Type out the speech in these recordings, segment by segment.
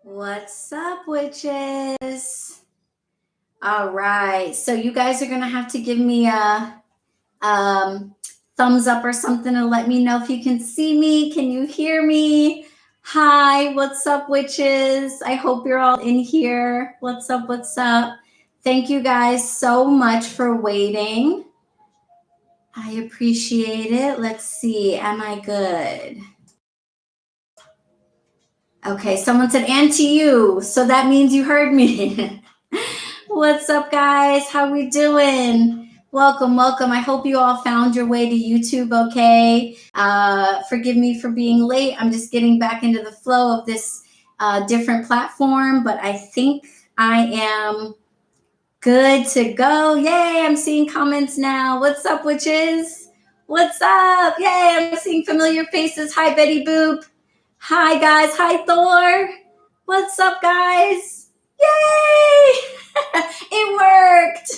What's up, witches? All right, so you guys are gonna have to give me a thumbs up or something to let me know if you can see me. Can you hear me? Hi, what's up, witches? I hope you're all in here. What's up? What's up? Thank you guys so much for waiting. I appreciate it. Let's see, am I good? Okay, someone said, and to you. So that means you heard me. What's up, guys? How we doing? Welcome, welcome. I hope you all found your way to YouTube okay. Forgive me for being late. I'm just getting back into the flow of this different platform, but I think I am good to go. Yay, I'm seeing comments now. What's up, witches? What's up? Yay, I'm seeing familiar faces. Hi, Betty Boop. Hi, guys. Hi, Thor. What's up, guys? Yay! It worked.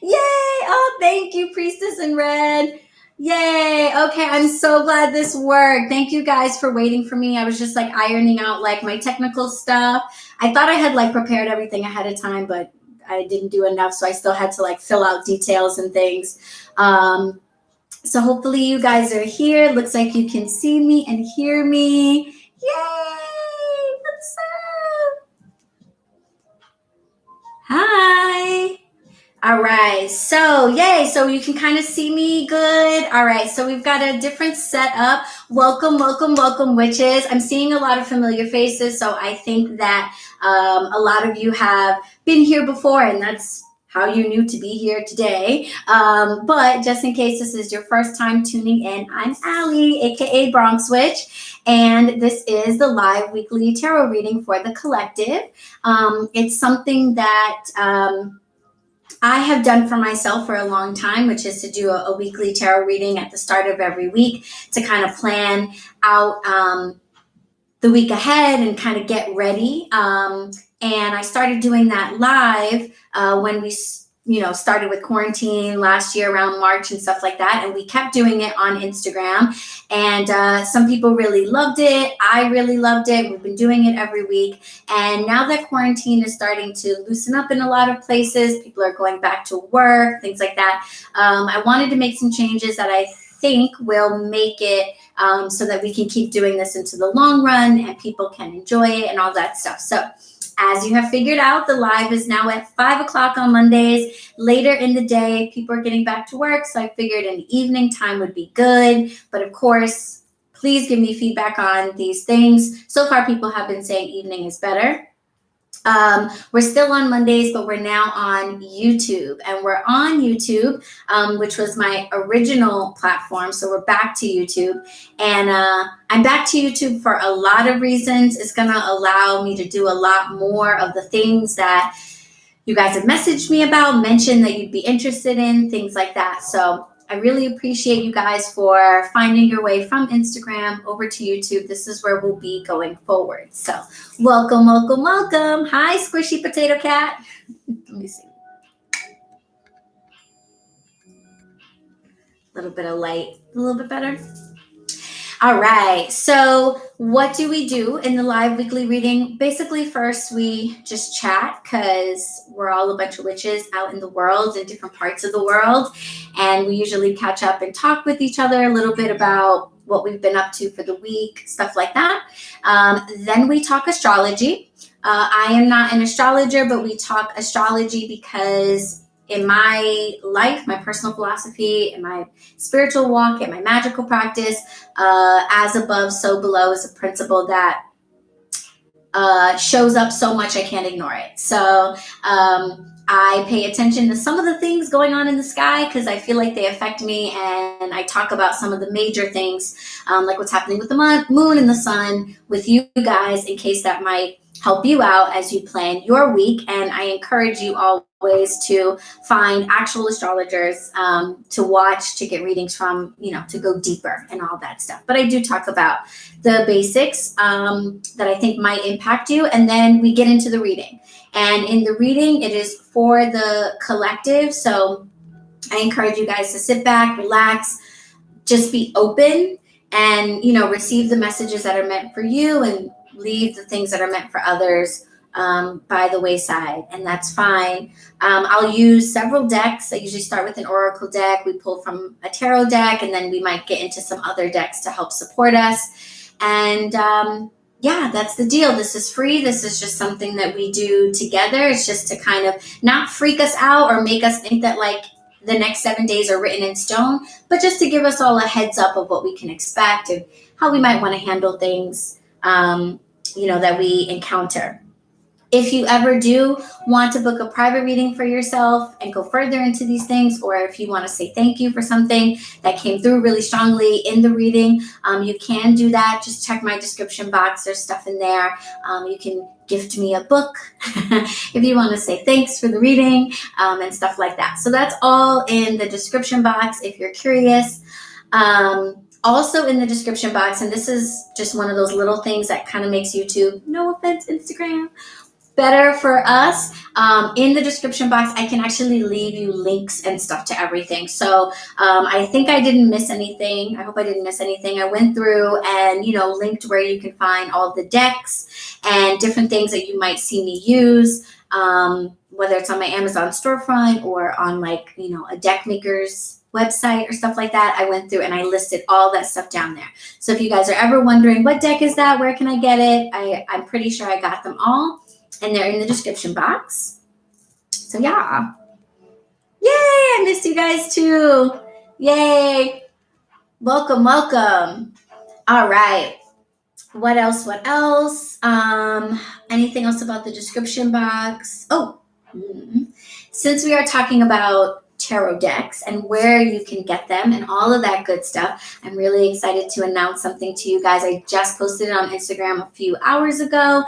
Yay! Oh, thank you, Priestess in Red. Yay! Okay, I'm so glad this worked. Thank you guys for waiting for me. I was just like ironing out like my technical stuff. I thought I had like prepared everything ahead of time, but I didn't do enough, so I still had to like fill out details and things. So hopefully you guys are here. Looks like you can see me and hear me. Yay! What's up? Hi. All right. So yay. So you can kind of see me good. All right. So we've got a different setup. Welcome, welcome, welcome, witches. I'm seeing a lot of familiar faces. So I think that a lot of you have been here before, and that's how you knew to be here today. But just in case this is your first time tuning in, I'm Allie, aka BronxWitch, and this is the live weekly tarot reading for the collective. It's something that I have done for myself for a long time, which is to do a weekly tarot reading at the start of every week to kind of plan out the week ahead and kind of get ready. And I started doing that live when we started with quarantine last year around March and stuff like that. And we kept doing it on Instagram. And some people really loved it. I really loved it. We've been doing it every week. And now that quarantine is starting to loosen up in a lot of places, people are going back to work, things like that. I wanted to make some changes that I think will make it so that we can keep doing this into the long run and people can enjoy it and all that stuff. So as you have figured out, the live is now at 5 o'clock on Mondays. Later in the day, people are getting back to work, so I figured an evening time would be good. But of course, please give me feedback on these things. So far, people have been saying evening is better. We're still on Mondays, but we're now on YouTube, and we're on YouTube, which was my original platform. So we're back to YouTube, and I'm back to YouTube for a lot of reasons. It's going to allow me to do a lot more of the things that you guys have messaged me about, mentioned that you'd be interested in, things like that. So I really appreciate you guys for finding your way from Instagram over to YouTube. This is where we'll be going forward. So welcome, welcome, welcome. Hi, Squishy Potato Cat. Let me see. A little bit of light, a little bit better. All right, so what do we do in the live weekly reading? Basically, first we just chat because we're all a bunch of witches out in the world, in different parts of the world. And we usually catch up and talk with each other a little bit about what we've been up to for the week, stuff like that. Then we talk astrology. I am not an astrologer, but we talk astrology because in my life, my personal philosophy, in my spiritual walk, in my magical practice, as above, so below is a principle that shows up so much I can't ignore it. So I pay attention to some of the things going on in the sky because I feel like they affect me, and I talk about some of the major things, like what's happening with the moon and the sun with you guys, in case that might help you out as you plan your week. And I encourage you always to find actual astrologers to watch, to get readings from, to go deeper and all that stuff. But I do talk about the basics that I think might impact you. And then we get into the reading. And in the reading, it is for the collective. So I encourage you guys to sit back, relax, just be open and, receive the messages that are meant for you, and leave the things that are meant for others by the wayside, and that's fine. I'll use several decks. I usually start with an oracle deck. We pull from a tarot deck, and then we might get into some other decks to help support us. And yeah, that's the deal. This is free. This is just something that we do together. It's just to kind of not freak us out or make us think that like the next 7 days are written in stone, but just to give us all a heads up of what we can expect and how we might want to handle things, that we encounter. If you ever do want to book a private reading for yourself and go further into these things, or if you want to say thank you for something that came through really strongly in the reading, you can do that. Just check my description box. There's stuff in there. You can gift me a book if you want to say thanks for the reading and stuff like that. So that's all in the description box if you're curious. Also in the description box, and this is just one of those little things that kind of makes YouTube, no offense, Instagram, better for us. In the description box, I can actually leave you links and stuff to everything. So I think I didn't miss anything. I hope I didn't miss anything. I went through and, linked where you can find all the decks and different things that you might see me use, whether it's on my Amazon storefront or on a deck maker's website or stuff like that. I went through and I listed all that stuff down there. So if you guys are ever wondering, what deck is that? Where can I get it? I'm pretty sure I got them all. And they're in the description box. So yeah. Yay, I missed you guys too. Yay. Welcome, welcome. All right. What else? Anything else about the description box? Since we are talking about tarot decks and where you can get them and all of that good stuff, I'm really excited to announce something to you guys. I just posted it on Instagram a few hours ago.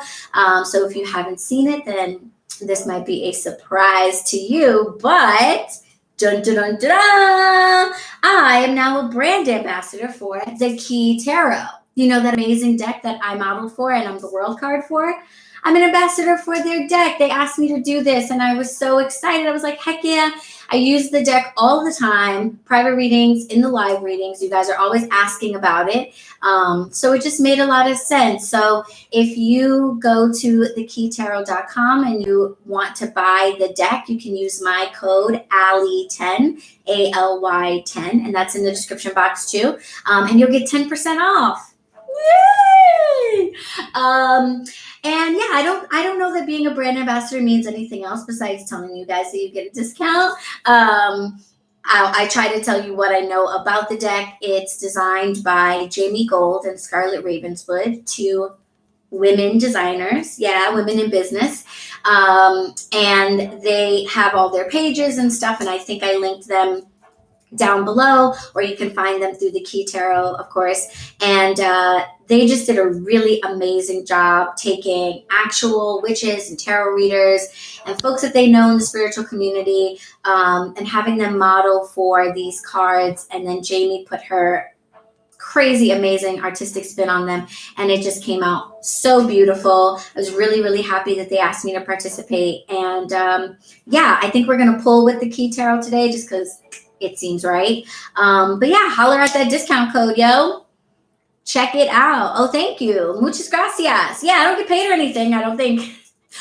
So if you haven't seen it, then this might be a surprise to you, but dun, dun, dun, dun, dun, I am now a brand ambassador for the Key Tarot. That amazing deck that I modeled for and I'm the world card for. I'm an ambassador for their deck. They asked me to do this and I was so excited. I was like, heck yeah. I use the deck all the time, private readings, in the live readings. You guys are always asking about it. So it just made a lot of sense. So if you go to thekeytarot.com and you want to buy the deck, you can use my code ALY10, ALY10, and that's in the description box too. And you'll get 10% off. Yay! And yeah, I don't know that being a brand ambassador means anything else besides telling you guys that you get a discount. I try to tell you what I know about the deck. It's designed by Jamie Gold and Scarlett Ravenswood, two women designers. Yeah, women in business. And they have all their pages and stuff. And I think I linked them down below, or you can find them through the Key Tarot, of course. And they just did a really amazing job taking actual witches and tarot readers and folks that they know in the spiritual community and having them model for these cards. And then Jamie put her crazy, amazing artistic spin on them. And it just came out so beautiful. I was really, really happy that they asked me to participate. And yeah, I think we're going to pull with the Key Tarot today just because it seems right. But yeah, holler at that discount code, yo. Check it out. Oh, thank you. Muchas gracias. Yeah, I don't get paid or anything, I don't think.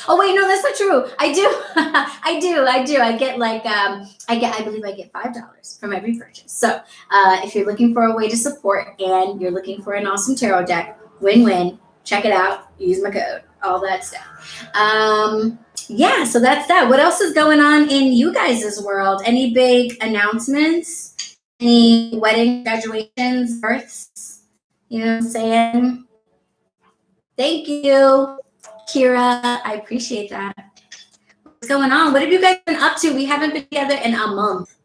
Oh, wait, no, that's not true. I do. I do. I get I believe I get $5 from every purchase. So if you're looking for a way to support and you're looking for an awesome tarot deck, win-win, check it out. Use my code, all that stuff. Yeah, so that's that. What else is going on in you guys' world? Any big announcements? Any weddings, graduations, births? You know what I'm saying? Thank you, Kira. I appreciate that. What's going on? What have you guys been up to? We haven't been together in a month.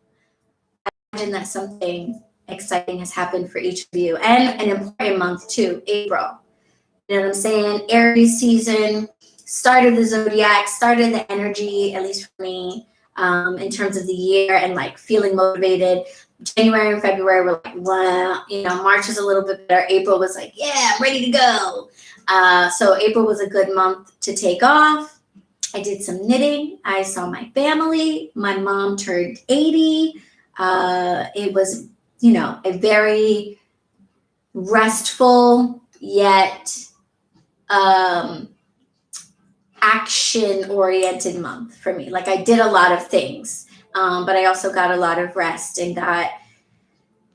I imagine that something exciting has happened for each of you. And an important month too, April. You know what I'm saying? Aries season, start of the zodiac, started the energy, at least for me, in terms of the year and like feeling motivated. January and February were like, wow, March is a little bit better. April was like, yeah, I'm ready to go. So April was a good month to take off. I did some knitting. I saw my family. My mom turned 80. It was, a very restful yet action-oriented month for me. Like I did a lot of things, but I also got a lot of rest and got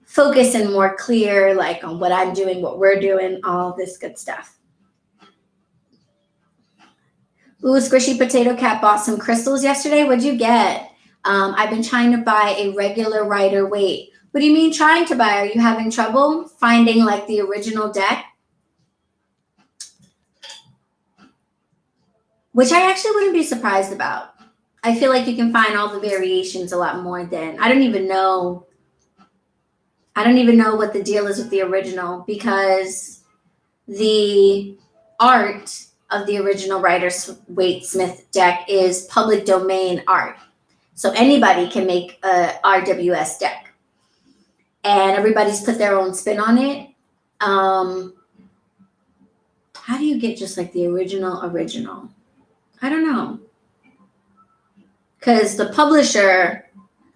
focused and more clear, like on what I'm doing, what we're doing, all this good stuff. Ooh, Squishy Potato Cat bought some crystals yesterday. What'd you get? I've been trying to buy a regular Rider Waite. What do you mean trying to buy? Are you having trouble finding like the original deck? Which I actually wouldn't be surprised about. I feel like you can find all the variations a lot more than, I don't even know what the deal is with the original, because the art of the original Rider-Waite Smith deck is public domain art. So anybody can make a RWS deck. And everybody's put their own spin on it. How do you get just like the original? I don't know. Because the publisher,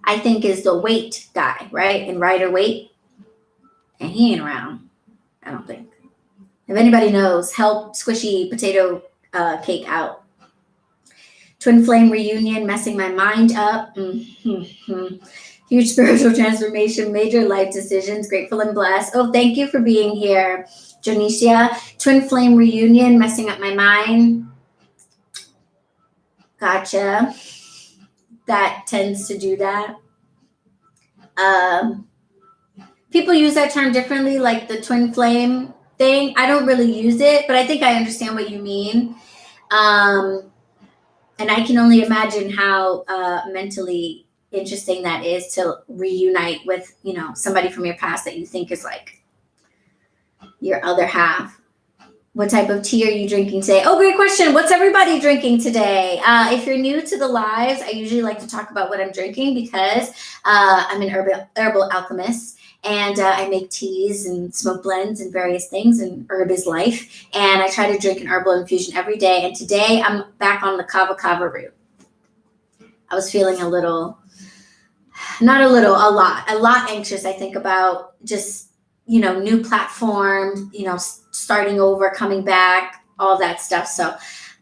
I think, is the Waite guy, right? And Rider-Waite. And he ain't around, I don't think. If anybody knows, help Squishy Potato Cake out. Twin Flame Reunion, messing my mind up. Huge spiritual transformation, major life decisions, grateful and blessed. Oh, thank you for being here, Jonicia. Twin Flame Reunion, messing up my mind. Gotcha. That tends to do that. People use that term differently, like the twin flame thing. I don't really use it, but I think I understand what you mean. And I can only imagine how mentally interesting that is to reunite with, somebody from your past that you think is like your other half. What type of tea are you drinking today? Oh, great question. What's everybody drinking today? If you're new to the lives, I usually like to talk about what I'm drinking because I'm an herbal alchemist. And I make teas and smoke blends and various things, and herb is life. And I try to drink an herbal infusion every day. And today I'm back on the kava root. I was feeling a lot anxious, I think, about just, new platform, starting over, coming back, all that stuff. So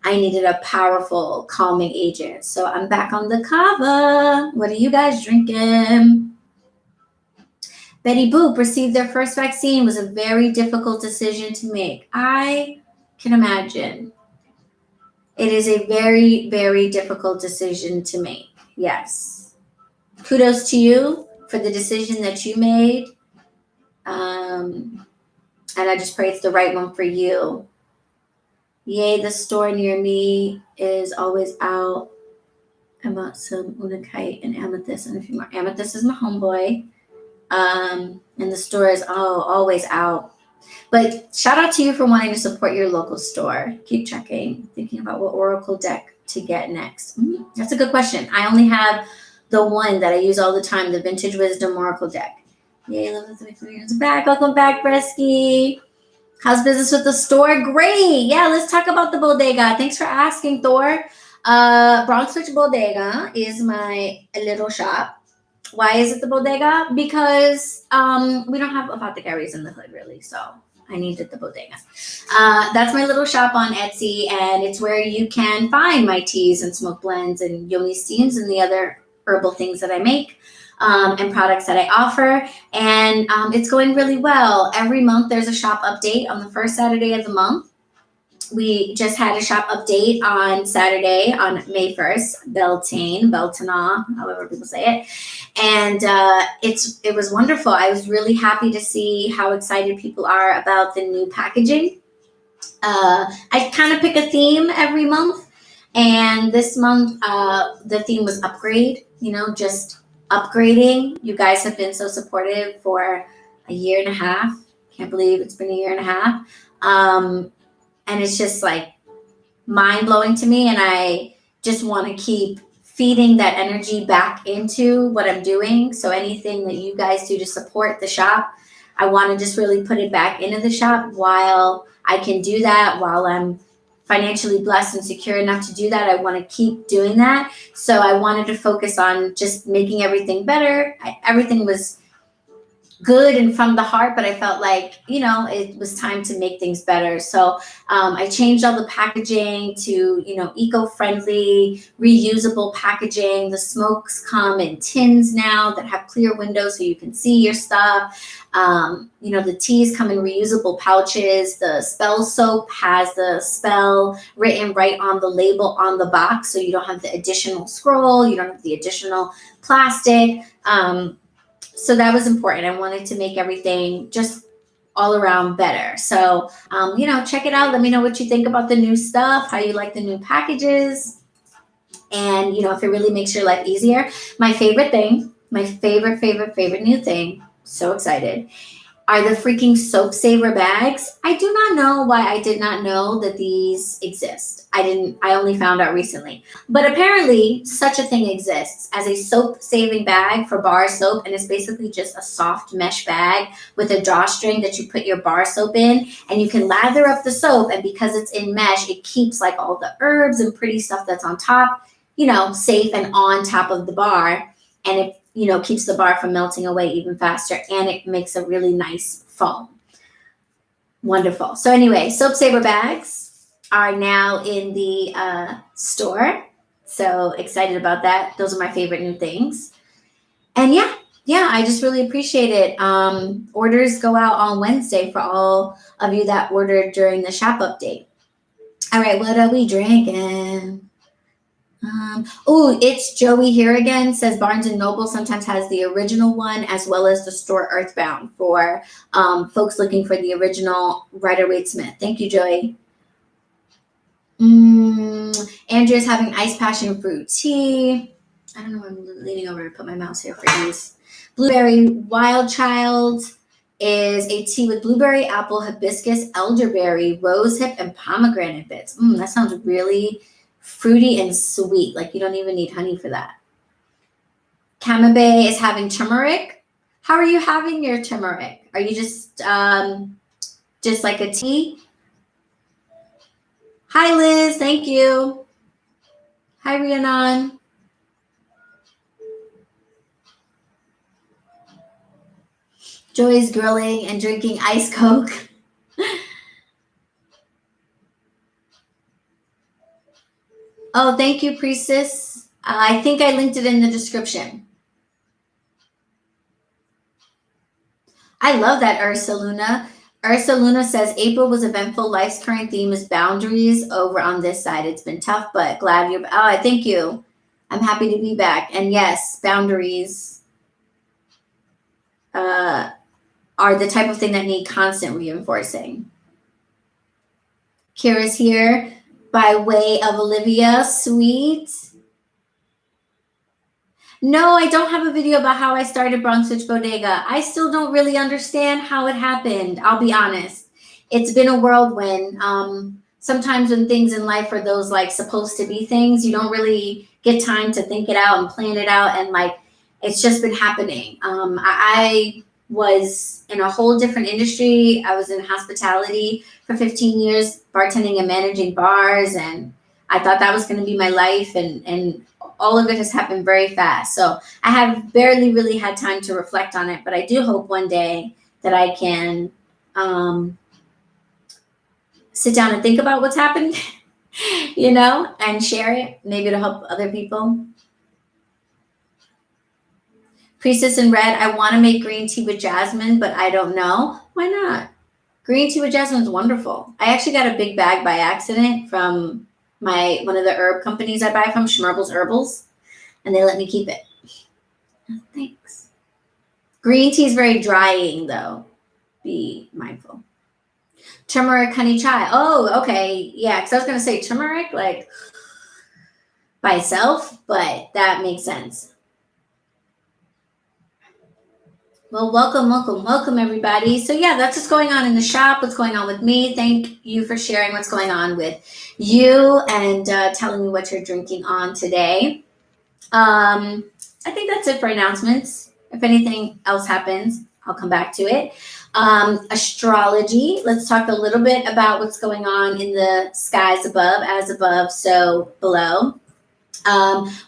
I needed a powerful calming agent. So I'm back on the kava. What are you guys drinking? Betty Boop received their first vaccine. Was a very difficult decision to make. I can imagine. It is a very, very difficult decision to make. Yes. Kudos to you for the decision that you made. And I just pray it's the right one for you. Yay, the store near me is always out. I bought some unakite and amethyst and a few more. Amethyst is my homeboy. And the store is always out. But shout out to you for wanting to support your local store. Keep checking, thinking about what oracle deck to get next. That's a good question. I only have the one that I use all the time, the Vintage Wisdom Oracle deck. Yay, love the experience back. Welcome back, Bresky. How's business with the store? Great. Yeah, let's talk about the bodega. Thanks for asking, Thor. BronxWitch Bodega is my little shop. Why is it the bodega? Because we don't have apothecaries in the hood, really, so I needed the bodega. That's my little shop on Etsy, and it's where you can find my teas and smoke blends and yoni steams and the other herbal things that I make and products that I offer. And it's going really well. Every month there's a shop update on the first Saturday of the month. We just had a shop update on Saturday on May 1st, Beltana, however people say it. And it was wonderful. I was really happy to see how excited people are about the new packaging. I kind of pick a theme every month. And this month, the theme was upgrade, just upgrading. You guys have been so supportive for a year and a half. Can't believe it's been a year and a half. And it's just like mind blowing to me. And I just want to keep feeding that energy back into what I'm doing. So anything that you guys do to support the shop, I want to just really put it back into the shop while I can do that, while I'm financially blessed and secure enough to do that. I want to keep doing that. So I wanted to focus on just making everything better. Everything was good and from the heart, but I felt like, it was time to make things better. So I changed all the packaging to, eco-friendly, reusable packaging. The smokes come in tins now that have clear windows so you can see your stuff. The teas come in reusable pouches. The spell soap has the spell written right on the label on the box, so you don't have the additional scroll, you don't have the additional plastic. So that was important. I wanted to make everything just all around better. So, check it out. Let me know what you think about the new stuff, how you like the new packages, and, if it really makes your life easier. My favorite thing, my favorite new thing, so excited, are the freaking soap saver bags. I do not know why I did not know that these exist. I only found out recently. But apparently such a thing exists as a soap saving bag for bar soap, and it's basically just a soft mesh bag with a drawstring that you put your bar soap in, and you can lather up the soap, and because it's in mesh, it keeps like all the herbs and pretty stuff that's on top, safe and on top of the bar, and it keeps the bar from melting away even faster, and it makes a really nice foam. Wonderful. So anyway, soap saver bags are now in the store. So excited about that. Those are my favorite new things. And yeah, I just really appreciate it. Orders go out on Wednesday for all of you that ordered during the shop update. All right, what are we drinking? It's Joey here again. Says Barnes and Noble sometimes has the original one as well as the store Earthbound for folks looking for the original Rider-Waite-Smith. Thank you, Joey. Andrea's having iced passion fruit tea. I don't know. I'm leaning over to put my mouse here for ease. Blueberry Wild Child is a tea with blueberry, apple, hibiscus, elderberry, rosehip, and pomegranate bits. That sounds really fruity and sweet. Like you don't even need honey for that. Kamabe is having turmeric. How are you having your turmeric? Are you just like a tea? Hi, Liz. Thank you. Hi, Rhiannon. Joy's grilling and drinking iced Coke. Oh, thank you, Priestess. I think I linked it in the description. I love that, Ursa Luna. Ursa Luna says, April was eventful. Life's current theme is boundaries over on this side. It's been tough, but glad you're... Oh, thank you. I'm happy to be back. And yes, boundaries are the type of thing that need constant reinforcing. Kira's here by way of Olivia. Sweet. No, I don't have a video about how I started BronxWitch Bodega. I still don't really understand how it happened. I'll be honest. It's been a whirlwind. Sometimes when things in life are those like supposed to be things, you don't really get time to think it out and plan it out. And like, it's just been happening. I was in a whole different industry. I was in hospitality for 15 years, bartending and managing bars. And I thought that was going to be my life. And all of it has happened very fast. So I have barely really had time to reflect on it, but I do hope one day that I can sit down and think about what's happened, and share it. Maybe to help other people. Priestess in Red, I want to make green tea with jasmine, but I don't know. Why not? Green tea with jasmine is wonderful. I actually got a big bag by accident from one of the herb companies I buy from, Schmerbel's Herbals, and they let me keep it. Oh, thanks. Green tea is very drying, though. Be mindful. Turmeric honey chai. Oh, okay. Yeah, because I was going to say turmeric, like, by itself, but that makes sense. Well, welcome, everybody. So yeah, that's what's going on in the shop, what's going on with me. Thank you for sharing what's going on with you and telling me what you're drinking on today. I think that's it for announcements. If anything else happens, I'll come back to it. Astrology. Let's talk a little bit about what's going on in the skies above, as above, so below.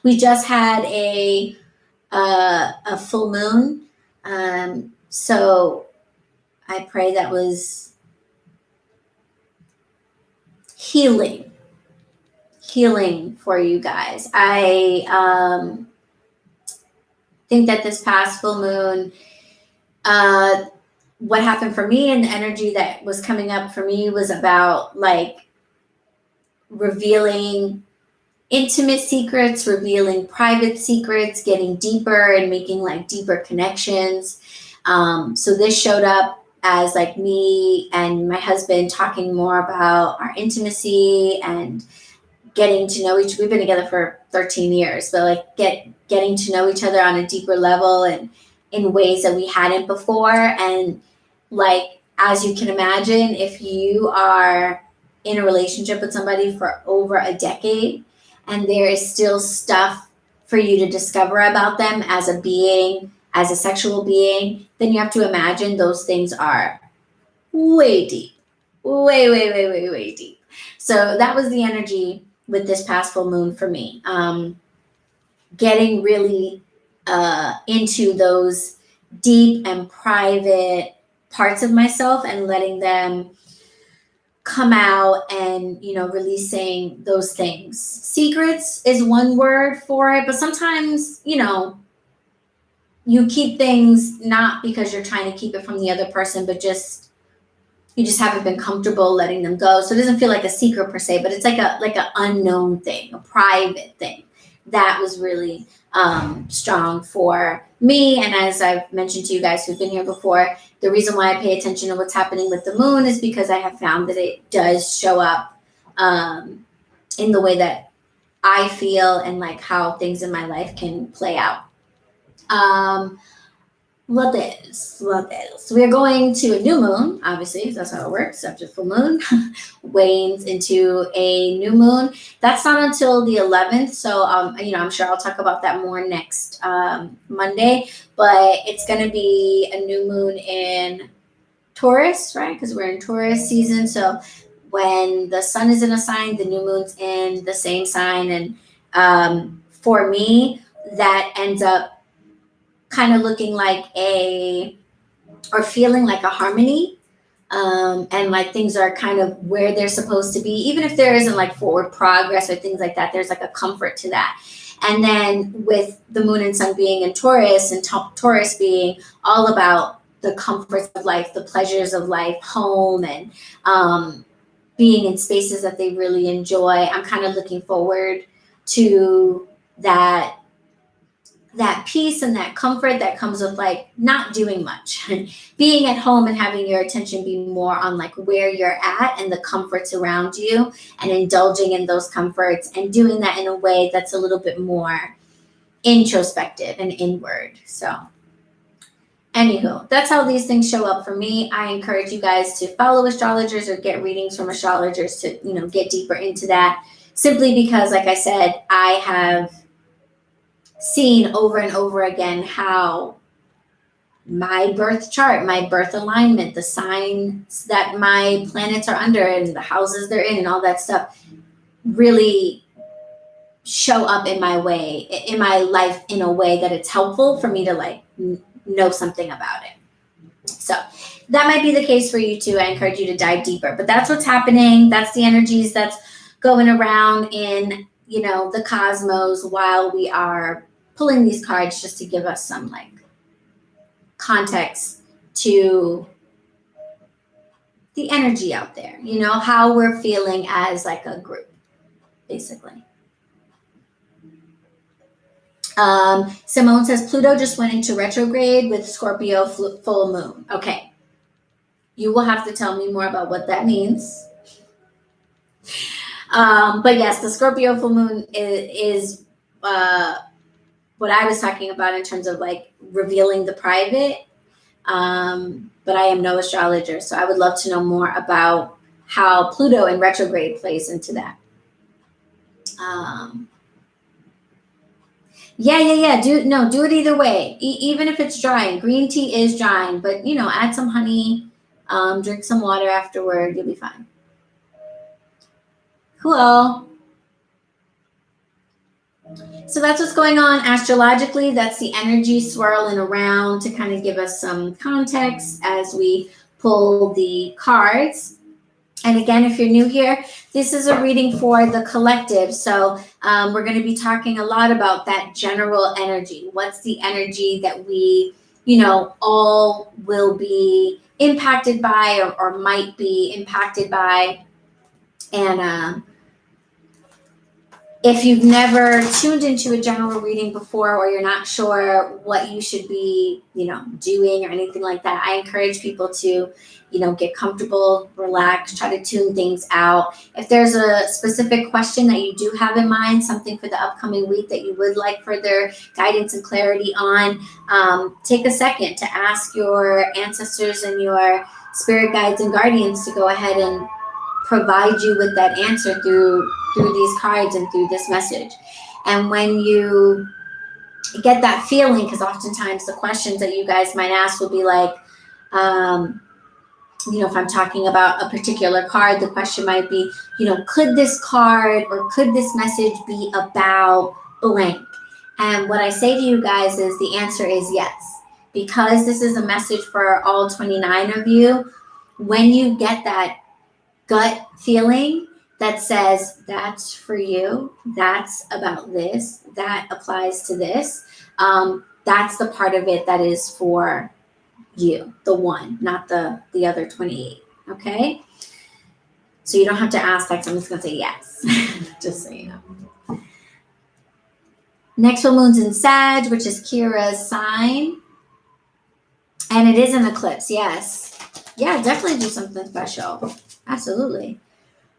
We just had a full moon So I pray that was healing for you guys. I think that this past full moon, what happened for me and the energy that was coming up for me was about like revealing intimate secrets, revealing private secrets, getting deeper and making like deeper connections. So this showed up as like me and my husband talking more about our intimacy and getting to know we've been together for 13 years, but like getting to know each other on a deeper level and in ways that we hadn't before. And like, as you can imagine, if you are in a relationship with somebody for over a decade and there is still stuff for you to discover about them as a being, as a sexual being, then you have to imagine those things are way deep, way deep. So that was the energy with this past full moon for me. Getting really into those deep and private parts of myself and letting them come out and, you know, releasing those things. Secrets is one word for it, but sometimes, you know, you keep things not because you're trying to keep it from the other person, but you just haven't been comfortable letting them go. So it doesn't feel like a secret per se, but it's like an unknown thing, a private thing. That was really strong for me. And as I've mentioned to you guys who've been here before, the reason why I pay attention to what's happening with the moon is because I have found that it does show up in the way that I feel and like how things in my life can play out. What else? So we're going to a new moon, obviously, that's how it works. After full moon, wanes into a new moon. That's not until the 11th. So, you know, I'm sure I'll talk about that more next Monday. But it's going to be a new moon in Taurus, right? Because we're in Taurus season. So when the sun is in a sign, the new moon's in the same sign. And for me, that ends up kind of looking like or feeling like a harmony. And like things are kind of where they're supposed to be, even if there isn't like forward progress or things like that, there's like a comfort to that. And then with the moon and sun being in Taurus and Taurus being all about the comforts of life, the pleasures of life, home, and being in spaces that they really enjoy, I'm kind of looking forward to that peace and that comfort that comes with like not doing much, being at home and having your attention be more on like where you're at and the comforts around you and indulging in those comforts and doing that in a way that's a little bit more introspective and inward. So anywho, that's how these things show up for me. I encourage you guys to follow astrologers or get readings from astrologers to, you know, get deeper into that, simply because, like I said, I have seen over and over again how my birth chart, my birth alignment, the signs that my planets are under and the houses they're in and all that stuff really show up in my life in a way that it's helpful for me to like know something about it. So that might be the case for you too. I encourage you to dive deeper, but that's what's happening. That's the energies that's going around in, you know, the cosmos while we are pulling these cards, just to give us some like context to the energy out there, you know, how we're feeling as like a group, basically. Simone says Pluto just went into retrograde with Scorpio full moon. Okay. You will have to tell me more about what that means. But yes, the Scorpio full moon is what I was talking about in terms of like revealing the private. But I am no astrologer, so I would love to know more about how Pluto in retrograde plays into that. Yeah. Do it either way. Even if it's drying, green tea is drying, but you know, add some honey, drink some water afterward. You'll be fine. Cool. So that's what's going on astrologically. That's the energy swirling around to kind of give us some context as we pull the cards. And again, if you're new here, this is a reading for the collective. So we're going to be talking a lot about that general energy. What's the energy that we, all will be impacted by or might be impacted by. And if you've never tuned into a general reading before, or you're not sure what you should be, doing or anything like that, I encourage people to, get comfortable, relax, try to tune things out. If there's a specific question that you do have in mind, something for the upcoming week that you would like further guidance and clarity on, take a second to ask your ancestors and your spirit guides and guardians to go ahead and provide you with that answer through these cards and through this message. And when you get that feeling, because oftentimes the questions that you guys might ask will be like, if I'm talking about a particular card, the question might be, could this card or could this message be about blank? And what I say to you guys is the answer is yes. Because this is a message for all 29 of you, when you get that gut feeling that says that's for you, that's about this, that applies to this, that's the part of it that is for you, the one, not the other 28. Okay, so you don't have to ask like someone's gonna say yes. Just so you know. Next full moon's in Sag, which is Kira's sign, and it is an eclipse. Yes, yeah, definitely do something special. Absolutely.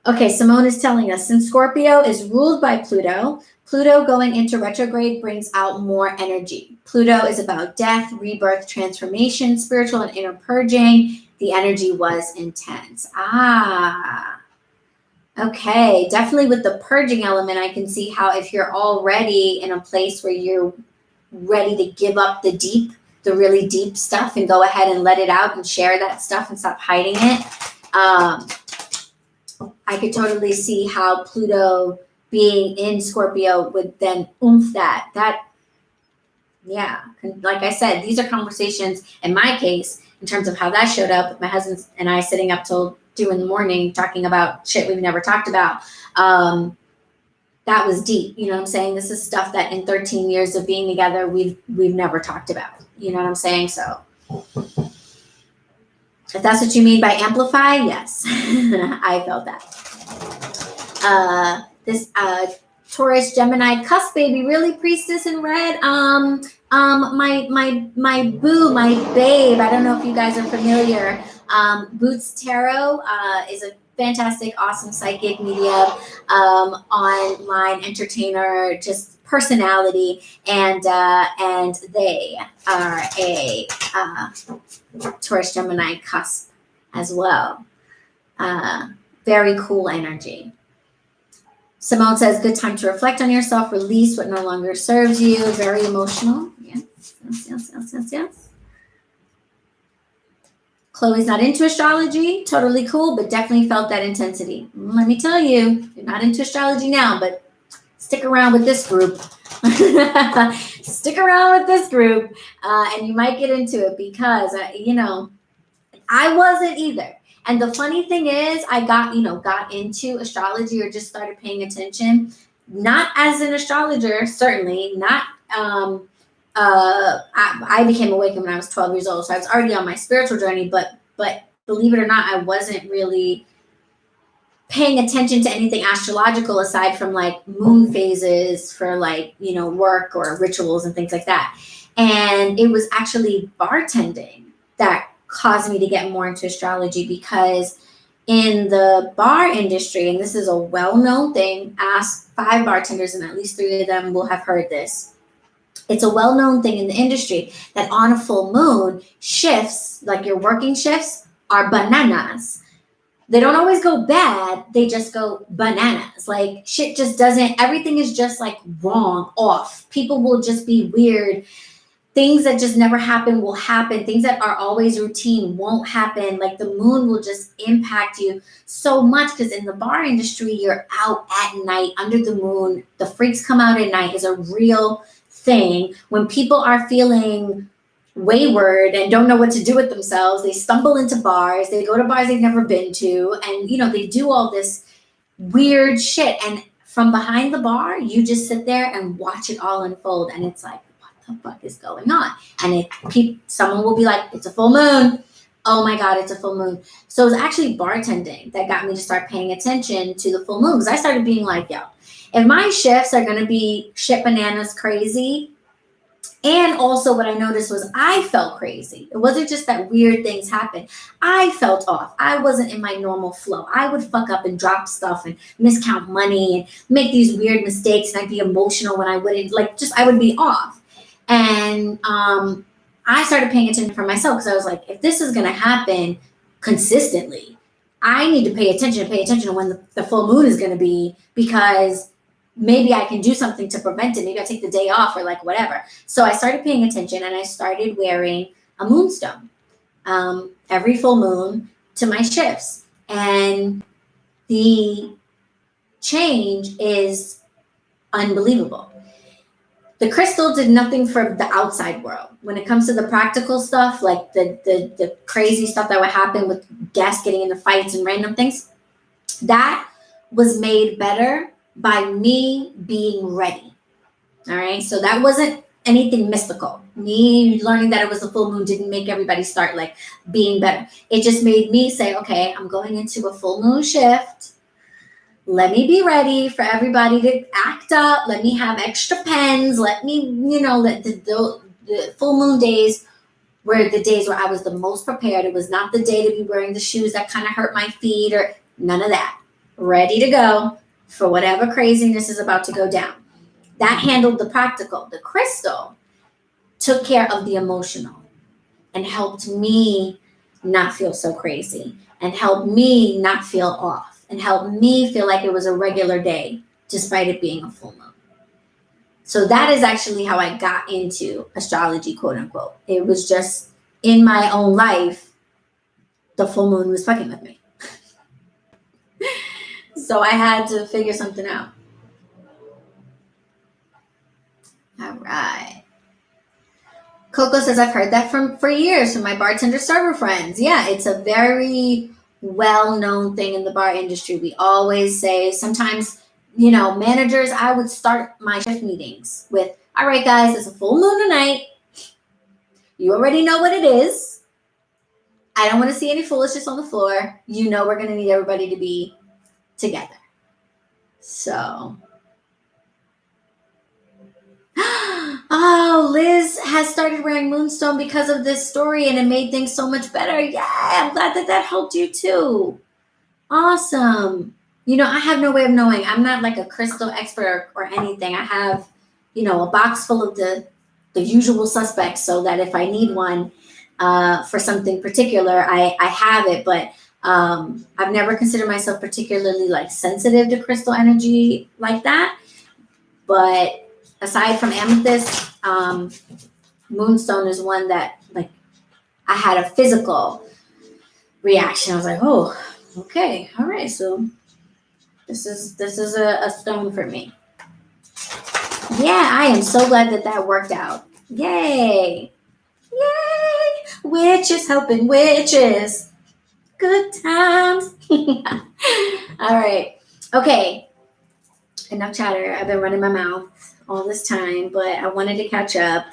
Okay, Simone is telling us, since Scorpio is ruled by Pluto, Pluto going into retrograde brings out more energy. Pluto is about death, rebirth, transformation, spiritual and inner purging. The energy was intense. Okay, definitely with the purging element, I can see how if you're already in a place where you're ready to give up the really deep stuff and go ahead and let it out and share that stuff and stop hiding it. I could totally see how Pluto being in Scorpio would then oomph that. Yeah, like I said, these are conversations, in my case, in terms of how that showed up with my husband and I sitting up till 2 a.m. talking about shit we've never talked about. That was deep. You know what I'm saying? This is stuff that in 13 years of being together, we've never talked about. You know what I'm saying? So if that's what you mean by amplify, yes, I felt that. This Taurus Gemini cusp baby, really priestess in red. My boo, my babe. I don't know if you guys are familiar. Boots Tarot is a fantastic, awesome psychic medium, online entertainer, just personality, and they are a Taurus Gemini cusp as well. Very cool energy. Simone says, good time to reflect on yourself, release what no longer serves you. Very emotional. Yes. Chloe's not into astrology. Totally cool, but definitely felt that intensity. Let me tell you, you're not into astrology now, but stick around with this group. Stick around with this group, and you might get into it because, I wasn't either. And the funny thing is, I got into astrology or just started paying attention, not as an astrologer, certainly not. I became awakened when I was 12 years old, so I was already on my spiritual journey. But believe it or not, I wasn't really paying attention to anything astrological aside from like moon phases for work or rituals and things like that. And it was actually bartending that caused me to get more into astrology, because in the bar industry, and this is a well-known thing, ask 5 bartenders and at least 3 of them will have heard this. It's a well-known thing in the industry that on a full moon, shifts, like your working shifts, are bananas. They don't always go bad, they just go bananas. Like shit just doesn't, everything is just like wrong, off. People will just be weird. things that just never happen will happen. Things that are always routine won't happen. Like the moon will just impact you so much because in the bar industry, you're out at night under the moon. The freaks come out at night is a real thing. When people are feeling wayward and don't know what to do with themselves, they stumble into bars. They go to bars they've never been to. And, they do all this weird shit. And from behind the bar, you just sit there and watch it all unfold. And it's like, the fuck is going on? And someone will be like, it's a full moon. Oh my God, it's a full moon. So it was actually bartending that got me to start paying attention to the full moon, because I started being like, yo, if my shifts are going to be shit bananas crazy, and also what I noticed was I felt crazy. It wasn't just that weird things happened. I felt off. I wasn't in my normal flow. I would fuck up and drop stuff and miscount money and make these weird mistakes, and I'd be emotional when I wouldn't, I would be off. And I started paying attention for myself, because I was like, if this is going to happen consistently, I need to pay attention to when the full moon is going to be, because maybe I can do something to prevent it. Maybe I take the day off or whatever. So I started paying attention, and I started wearing a moonstone every full moon to my shifts. And the change is unbelievable. The crystal did nothing for the outside world. When it comes to the practical stuff, like the crazy stuff that would happen with guests getting into fights and random things, that was made better by me being ready. All right. So that wasn't anything mystical. Me learning that it was a full moon didn't make everybody start being better. It just made me say, okay, I'm going into a full moon shift. Let me be ready for everybody to act up. Let me have extra pens. Let me, let the full moon days were the days where I was the most prepared. It was not the day to be wearing the shoes that kind of hurt my feet or none of that. Ready to go for whatever craziness is about to go down. That handled the practical. The crystal took care of the emotional and helped me not feel so crazy and helped me not feel off. And helped me feel like it was a regular day, despite it being a full moon. So that is actually how I got into astrology, quote unquote. It was just in my own life, the full moon was fucking with me. So I had to figure something out. All right. Coco says, I've heard that for years from my bartender server friends. Yeah, it's a very well-known thing in the bar industry. We always say, sometimes, managers, I would start my shift meetings with, all right, guys, it's a full moon tonight. You already know what it is. I don't want to see any foolishness on the floor. We're going to need everybody to be together. So, oh, Liz has started wearing moonstone because of this story, and it made things so much better. Yeah, I'm glad that helped you too. Awesome. I have no way of knowing. I'm not like a crystal expert or anything. I have, a box full of the usual suspects, so that if I need one for something particular, I have it. But I've never considered myself particularly sensitive to crystal energy like that. But aside from amethyst, moonstone is one that I had a physical reaction. I was like, oh, okay, all right. So this is a stone for me. Yeah, I am so glad that worked out. Yay. Yay. Witches helping witches. Good times. All right. Okay. Enough chatter. I've been running my mouth all this time, but I wanted to catch up.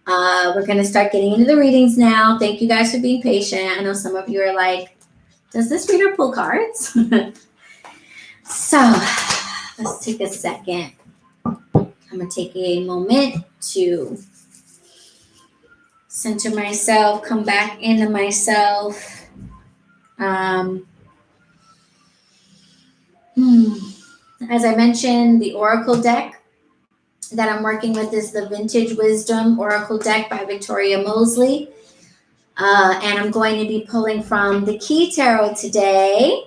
We're going to start getting into the readings now. Thank you guys for being patient. I know some of you are like, does this reader pull cards? So let's take a second. I'm going to take a moment to center myself, come back into myself. As I mentioned, the Oracle deck that I'm working with is the Vintage Wisdom Oracle deck by Victoria Mosley. And I'm going to be pulling from the Key Tarot today.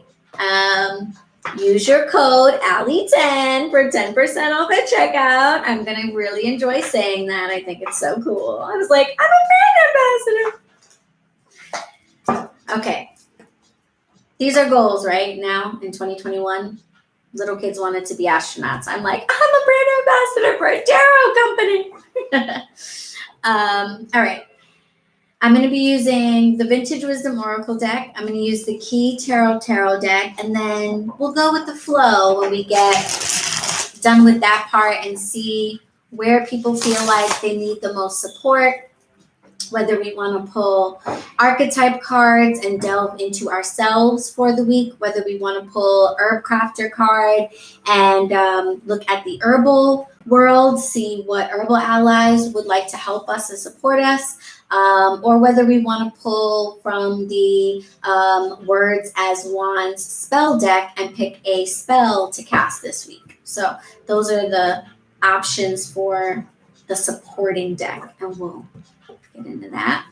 use your code ALLY10 for 10% off at checkout. I'm going to really enjoy saying that. I think it's so cool. I was like, I'm a brand ambassador. Okay. These are goals, right? Now in 2021, little kids wanted to be astronauts. I'm like, I'm a brand ambassador for a tarot company. All right. I'm going to be using the Vintage Wisdom Oracle deck. I'm going to use the Key Tarot deck, and then we'll go with the flow when we get done with that part and see where people feel like they need the most support, whether we want to pull archetype cards and delve into ourselves for the week, whether we want to pull herb crafter card and look at the herbal world, see what herbal allies would like to help us and support us, or whether we want to pull from the Words as Wands spell deck and pick a spell to cast this week. So those are the options for the supporting deck, and we'll get into that.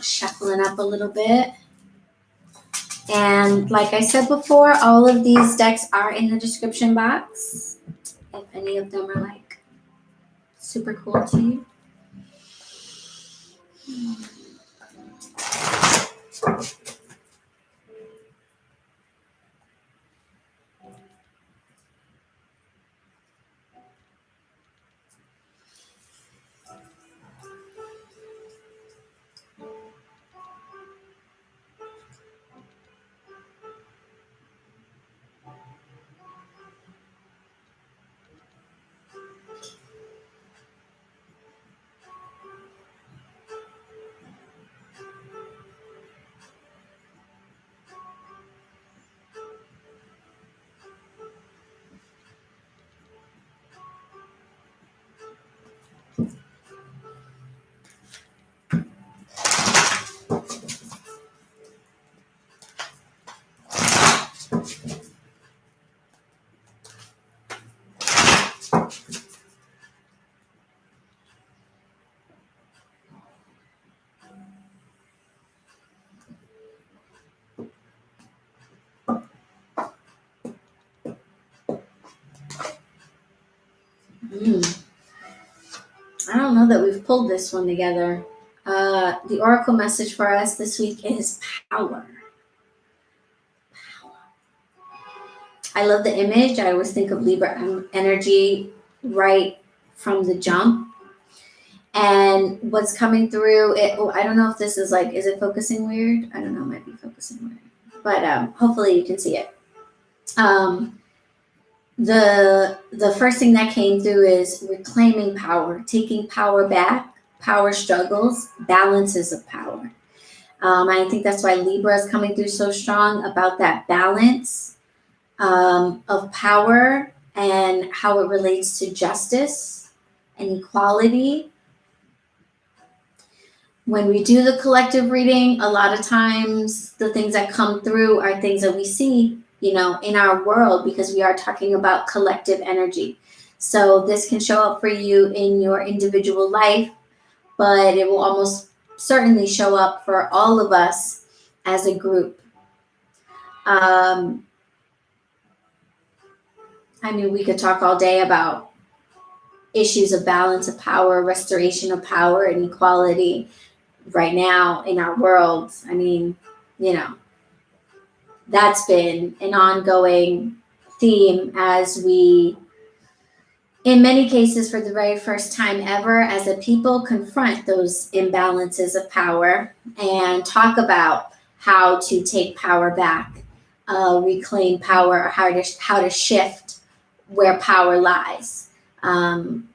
Shuffling up a little bit. And like I said before, all of these decks are in the description box. If any of them are like super cool to you. I don't know that we've pulled this one together. The oracle message for us this week is power. I love the image. I always think of Libra energy right from the jump. And what's coming through it, I don't know if this is like, is it focusing weird? I don't know, it might be focusing weird. But hopefully you can see it. The first thing that came through is reclaiming power, taking power back, power struggles, balances of power. I think that's why Libra is coming through so strong about that balance of power and how it relates to justice and equality. When we do the collective reading, a lot of times the things that come through are things that we see, in our world, because we are talking about collective energy. So this can show up for you in your individual life, but it will almost certainly show up for all of us as a group. We could talk all day about issues of balance of power, restoration of power, and equality right now in our world. That's been an ongoing theme as we, in many cases, for the very first time ever, as a people, confront those imbalances of power and talk about how to take power back, reclaim power, how to shift where power lies. And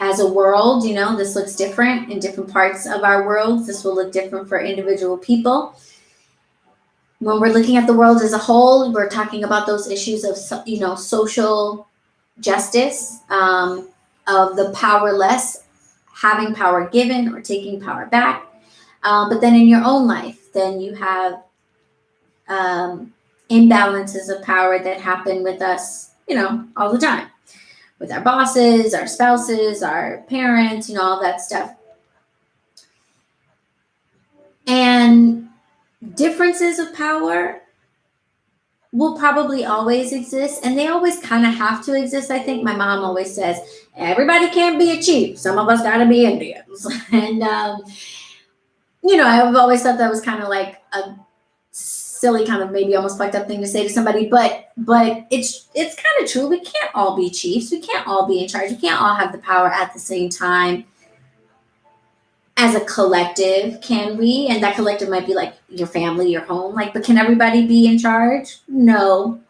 as a world, this looks different in different parts of our world. This will look different for individual people. When we're looking at the world as a whole, we're talking about those issues of, social justice, of the powerless having power given or taking power back. But then in your own life, then you have imbalances of power that happen with us, all the time. With our bosses, our spouses, our parents, all that stuff. And differences of power will probably always exist, and they always kind of have to exist. I think my mom always says, everybody can't be a chief. Some of us got to be Indians. And, I've always thought that was kind of like a silly, kind of maybe almost fucked up thing to say to somebody, but it's kind of true. We can't all be chiefs. We can't all be in charge. We can't all have the power at the same time. As a collective, can we? And that collective might be like your family, your home. But can everybody be in charge? No.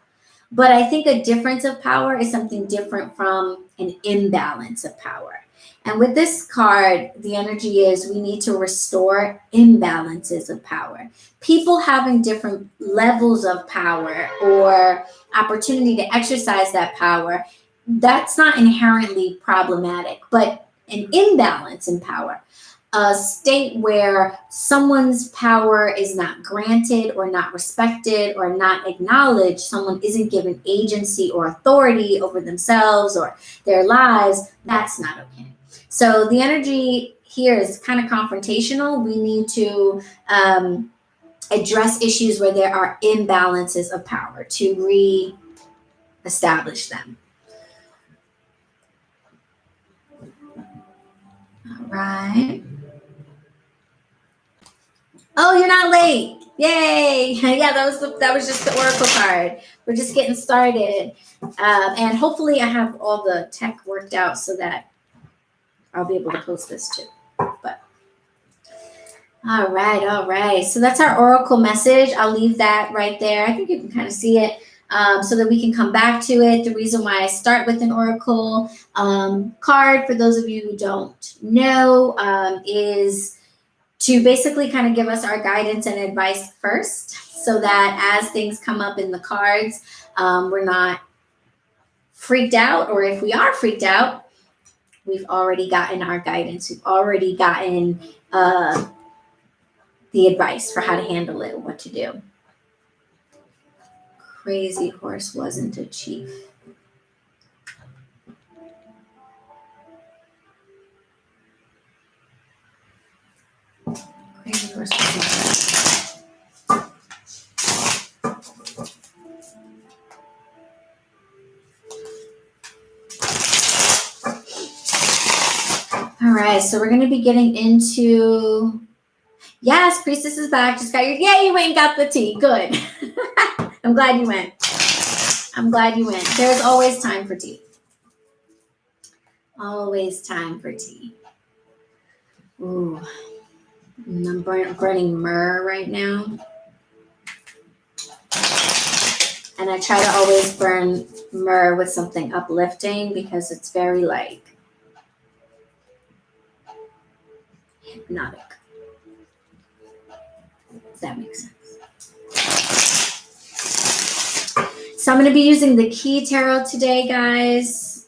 But I think a difference of power is something different from an imbalance of power. And with this card, the energy is we need to restore imbalances of power. People having different levels of power or opportunity to exercise that power, that's not inherently problematic, but an imbalance in power, a state where someone's power is not granted or not respected or not acknowledged, someone isn't given agency or authority over themselves or their lives, that's not okay. So the energy here is kind of confrontational. We need to address issues where there are imbalances of power to re-establish them. All right. Oh, you're not late. Yay. Yeah, that was just the oracle card. We're just getting started. And hopefully I have all the tech worked out so that I'll be able to post this too. But all right. So that's our oracle message. I'll leave that right there. I think you can kind of see it so that we can come back to it. The reason why I start with an oracle card, for those of you who don't know, is to basically kind of give us our guidance and advice first, so that as things come up in the cards, we're not freaked out, or if we are freaked out, we've already gotten our guidance. We've already gotten the advice for how to handle it, what to do. Crazy Horse wasn't a chief. Crazy Horse wasn't a chief. All right, so we're going to be getting into, yes, Priestess is back. Just got you went and got the tea. Good. I'm glad you went. There's always time for tea. Always time for tea. Ooh, I'm burning myrrh right now. And I try to always burn myrrh with something uplifting because it's very hypnotic. Does that make sense? So I'm going to be using the Key Tarot today, guys.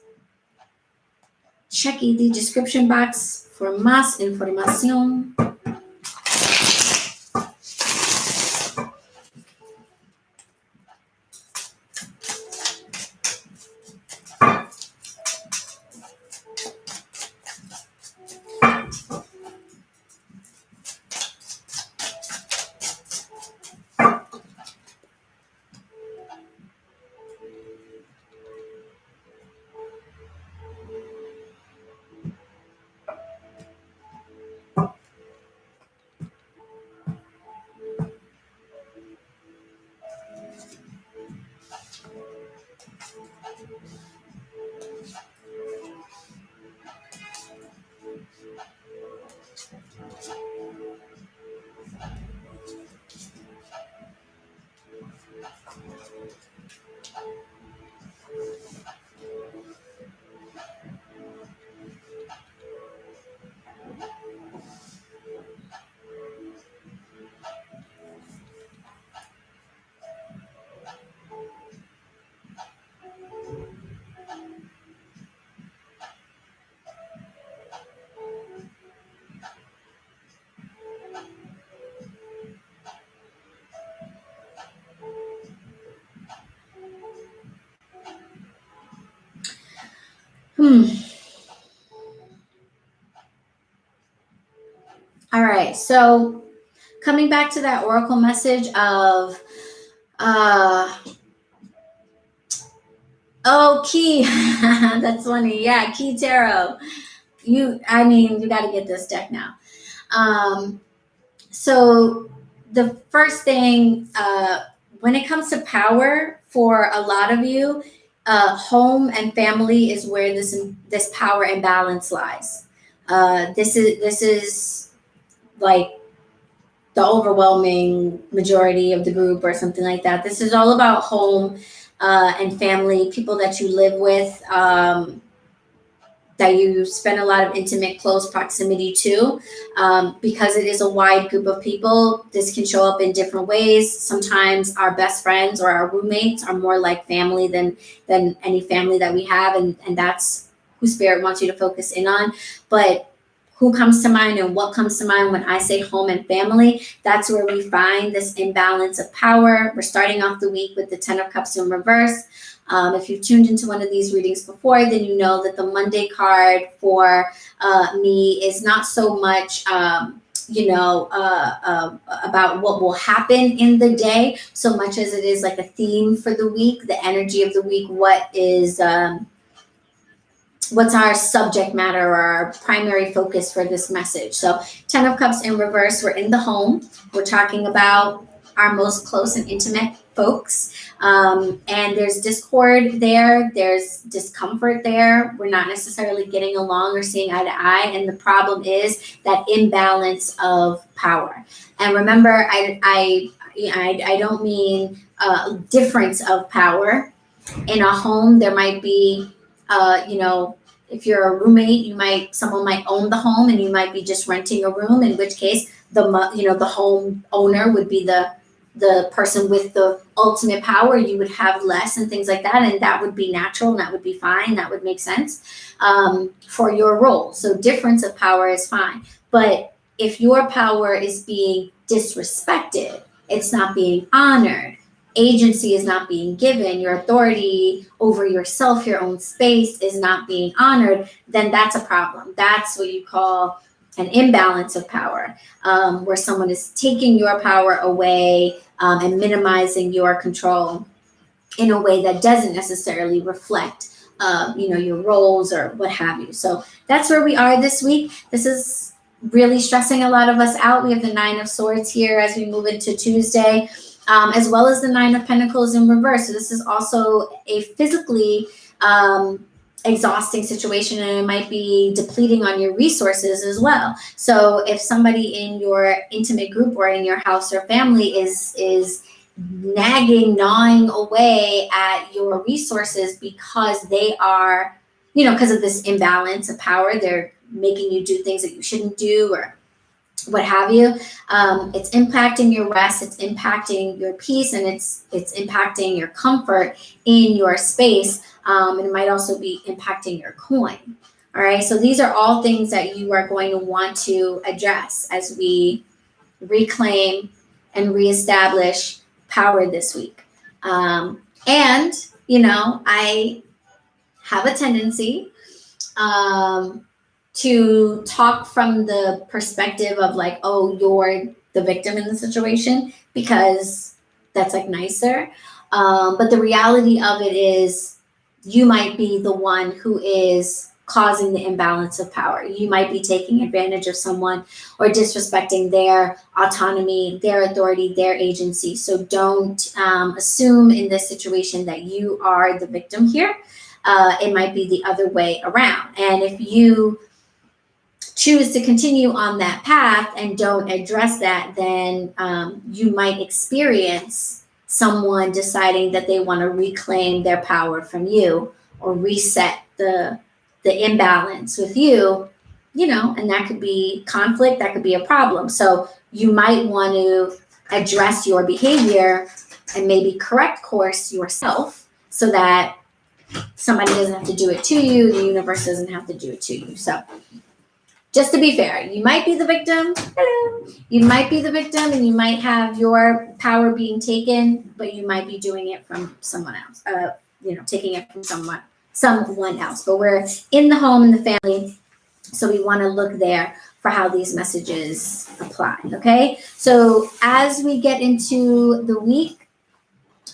Check the description box for más información. All right, so coming back to that oracle message of, key. That's funny. Yeah, key tarot. You got to get this deck now. So the first thing, when it comes to power for a lot of you, home and family is where this power imbalance lies. This is like the overwhelming majority of the group or something like that. This is all about home and family, people that you live with, that you spend a lot of intimate, close proximity to. Because it is a wide group of people, this can show up in different ways. Sometimes our best friends or our roommates are more like family than any family that we have, and that's who Spirit wants you to focus in on. But who comes to mind and what comes to mind when I say home and family, that's where we find this imbalance of power. We're starting off the week with the 10 of Cups in reverse. If you've tuned into one of these readings before, then you know that the Monday card for me is not so much, about what will happen in the day, so much as it is like a theme for the week, the energy of the week, what's our subject matter or our primary focus for this message. So 10 of Cups in reverse, we're in the home. We're talking about our most close and intimate folks. And there's discord there. There's discomfort there. We're not necessarily getting along or seeing eye to eye. And the problem is that imbalance of power. And remember, I don't mean difference of power. In a home, there might be, if you're a roommate, someone might own the home and you might be just renting a room, in which case the home owner would be the person with the ultimate power. You would have less and things like that, and that would be natural and that would be fine. That would make sense for your role. So difference of power is fine. But if your power is being disrespected, it's not being honored, agency is not being given, your authority over yourself, your own space is not being honored, then that's a problem. That's what you call an imbalance of power, where someone is taking your power away and minimizing your control in a way that doesn't necessarily reflect, your roles or what have you. So that's where we are this week. This is really stressing a lot of us out. We have the 9 of Swords here as we move into Tuesday. As well as the 9 of Pentacles in reverse. So this is also a physically exhausting situation, and it might be depleting on your resources as well. So if somebody in your intimate group or in your house or family is nagging, gnawing away at your resources because they are, because of this imbalance of power, they're making you do things that you shouldn't do or what have you, it's impacting your rest, it's impacting your peace, and it's impacting your comfort in your space, and it might also be impacting your coin. All right, so these are all things that you are going to want to address as we reclaim and reestablish power this week. And I have a tendency to talk from the perspective of like, oh, you're the victim in the situation, because that's like nicer. But the reality of it is you might be the one who is causing the imbalance of power. You might be taking advantage of someone or disrespecting their autonomy, their authority, their agency. So don't assume in this situation that you are the victim here. It might be the other way around. And if you choose to continue on that path and don't address that, then you might experience someone deciding that they want to reclaim their power from you or reset the imbalance with you, and that could be conflict, that could be a problem. So you might want to address your behavior and maybe correct course yourself so that somebody doesn't have to do it to you, the universe doesn't have to do it to you. So just to be fair, you might be the victim. Hello. You might be the victim and you might have your power being taken, but you might be doing it from someone else, taking it from someone else. But we're in the home and the family, so we want to look there for how these messages apply, okay? So as we get into the week,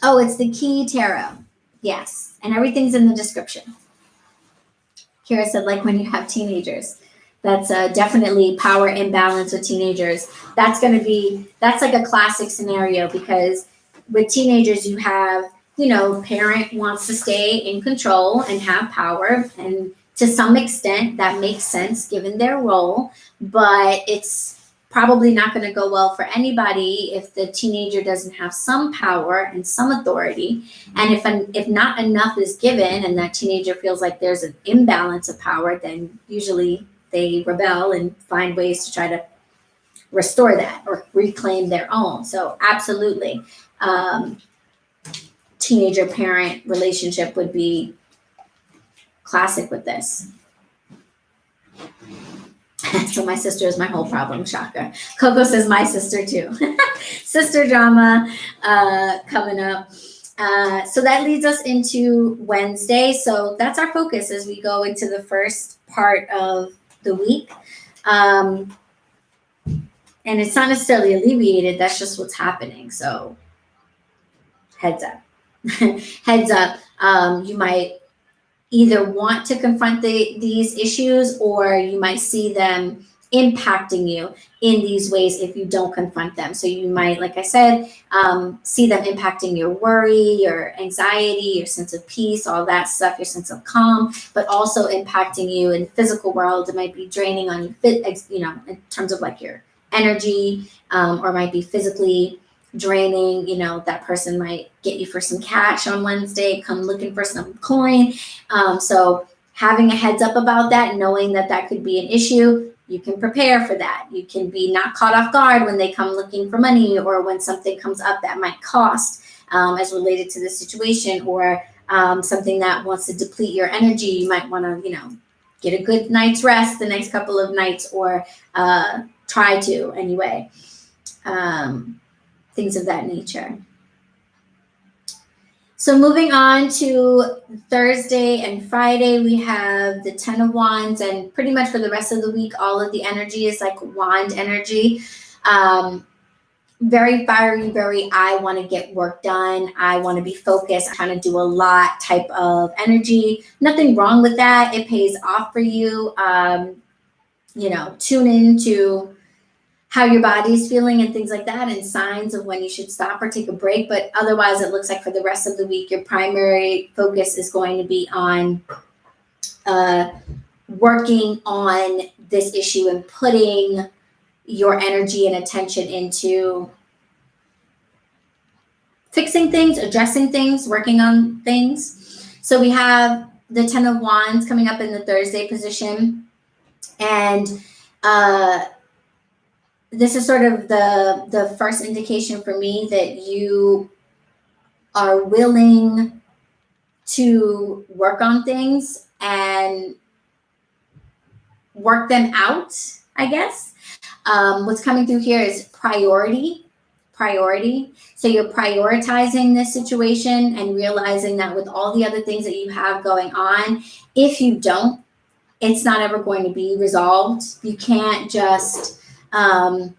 oh, it's the Key Tarot. Yes, and everything's in the description. Kira said, like when you have teenagers. That's definitely power imbalance with teenagers. That's like a classic scenario, because with teenagers you have, parent wants to stay in control and have power, and to some extent that makes sense given their role, but it's probably not going to go well for anybody if the teenager doesn't have some power and some authority. And if not enough is given and that teenager feels like there's an imbalance of power, then usually they rebel and find ways to try to restore that or reclaim their own. So absolutely, teenager parent relationship would be classic with this. So my sister is my whole problem, shocker. Coco says my sister too. Sister drama coming up. So that leads us into Wednesday. So that's our focus as we go into the first part of the week. And it's not necessarily alleviated, that's just what's happening. So heads up. Heads up. You might either want to confront these issues, or you might see them impacting you in these ways if you don't confront them. So you might, like I said, see them impacting your worry, your anxiety, your sense of peace, all that stuff, your sense of calm, but also impacting you in the physical world. It might be draining on you, in terms of like your energy, or might be physically draining. That person might get you for some cash on Wednesday, come looking for some coin. So having a heads up about that, knowing that could be an issue, you can prepare for that. You can be not caught off guard when they come looking for money, or when something comes up that might cost as related to the situation, or something that wants to deplete your energy. You might want to, get a good night's rest the next couple of nights, or try to anyway. Things of that nature. So moving on to Thursday and Friday, we have the 10 of Wands, and pretty much for the rest of the week, all of the energy is like wand energy. Very fiery, very I want to get work done. I want to be focused, trying to do a lot type of energy. Nothing wrong with that. It pays off for you. Tune into how your body is feeling and things like that, and signs of when you should stop or take a break. But otherwise, it looks like for the rest of the week, your primary focus is going to be on working on this issue and putting your energy and attention into fixing things, addressing things, working on things. So we have the 10 of Wands coming up in the Thursday position. And this is sort of the first indication for me that you are willing to work on things and work them out, I guess. What's coming through here is priority. So you're prioritizing this situation and realizing that with all the other things that you have going on, if you don't, it's not ever going to be resolved. You can't just kind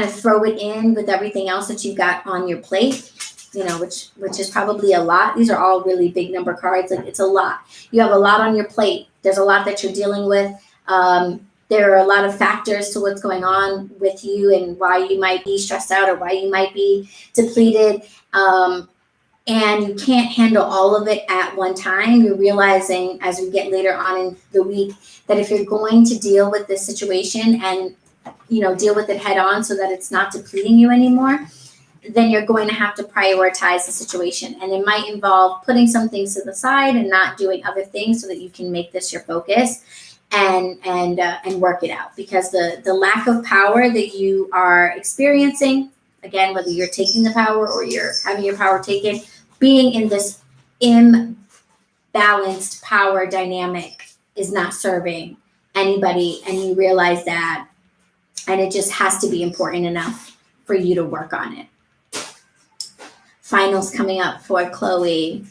of throw it in with everything else that you got on your plate, which is probably a lot. These are all really big number cards. Like, it's a lot. You have a lot on your plate. There's a lot that you're dealing with. There are a lot of factors to what's going on with you and why you might be stressed out or why you might be depleted. And you can't handle all of it at one time. You're realizing as we get later on in the week that if you're going to deal with this situation and deal with it head on so that it's not depleting you anymore, then you're going to have to prioritize the situation. And it might involve putting some things to the side and not doing other things so that you can make this your focus and work it out. Because the lack of power that you are experiencing, again, whether you're taking the power or you're having your power taken, being in this imbalanced power dynamic is not serving anybody, and you realize that. And it just has to be important enough for you to work on it. Finals coming up for Chloe.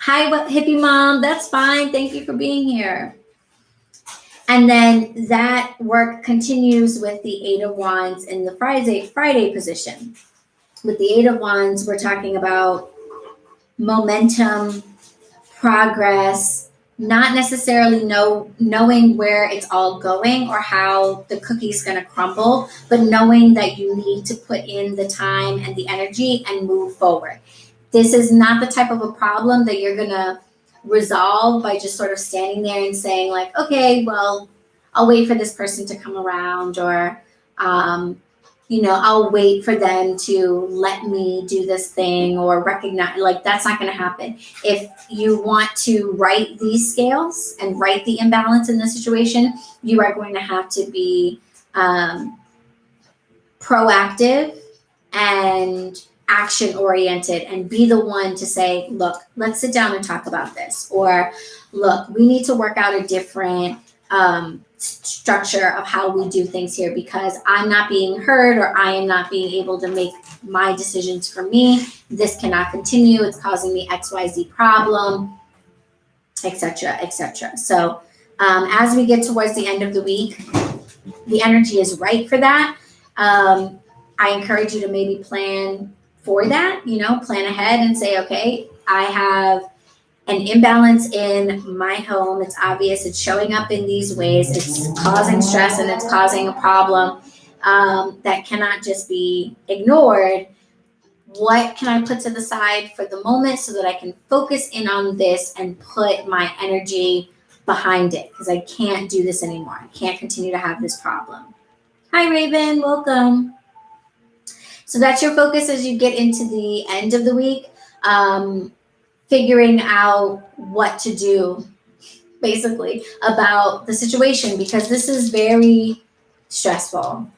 Hi, hippie mom. That's fine. Thank you for being here. And then that work continues with the Eight of Wands in the Friday position. With the Eight of Wands, we're talking about momentum, progress, not necessarily knowing where it's all going or how the cookie's going to crumble, but knowing that you need to put in the time and the energy and move forward. This is not the type of a problem that you're going to resolve by just sort of standing there and saying like, okay, well, I'll wait for this person to come around, or I'll wait for them to let me do this thing or recognize, like, that's not going to happen. If you want to right these scales and right the imbalance in the situation, you are going to have to be proactive and action oriented and be the one to say, look, let's sit down and talk about this. Or look, we need to work out a different structure of how we do things here, because I'm not being heard, or I am not being able to make my decisions for me. This cannot continue. It's causing me XYZ problem, etc., etc. So as we get towards the end of the week, the energy is right for that. I encourage you to maybe plan for that, plan ahead and say, okay, I have an imbalance in my home. It's obvious. It's showing up in these ways. It's causing stress and it's causing a problem that cannot just be ignored. What can I put to the side for the moment so that I can focus in on this and put my energy behind it? Because I can't do this anymore. I can't continue to have this problem. Hi, Raven. Welcome. So that's your focus as you get into the end of the week. Figuring out what to do, basically, about the situation, because this is very stressful.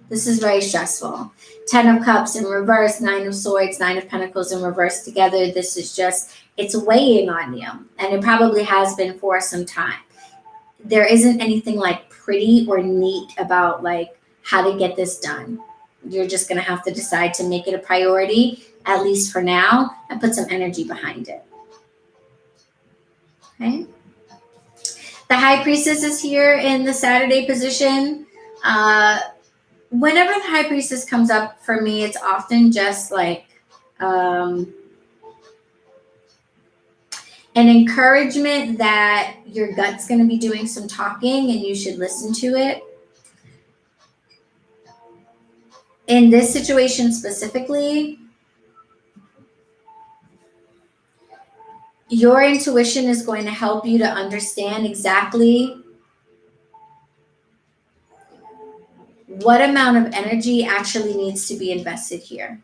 This is very stressful. 10 of Cups in reverse, 9 of Swords, 9 of Pentacles in reverse together. This is just, it's weighing on you. And it probably has been for some time. There isn't anything like pretty or neat about like how to get this done. You're just going to have to decide to make it a priority, at least for now, and put some energy behind it. Okay. The High Priestess is here in the Saturday position. Whenever the High Priestess comes up for me, it's often just like an encouragement that your gut's going to be doing some talking and you should listen to it. In this situation specifically, your intuition is going to help you to understand exactly what amount of energy actually needs to be invested here.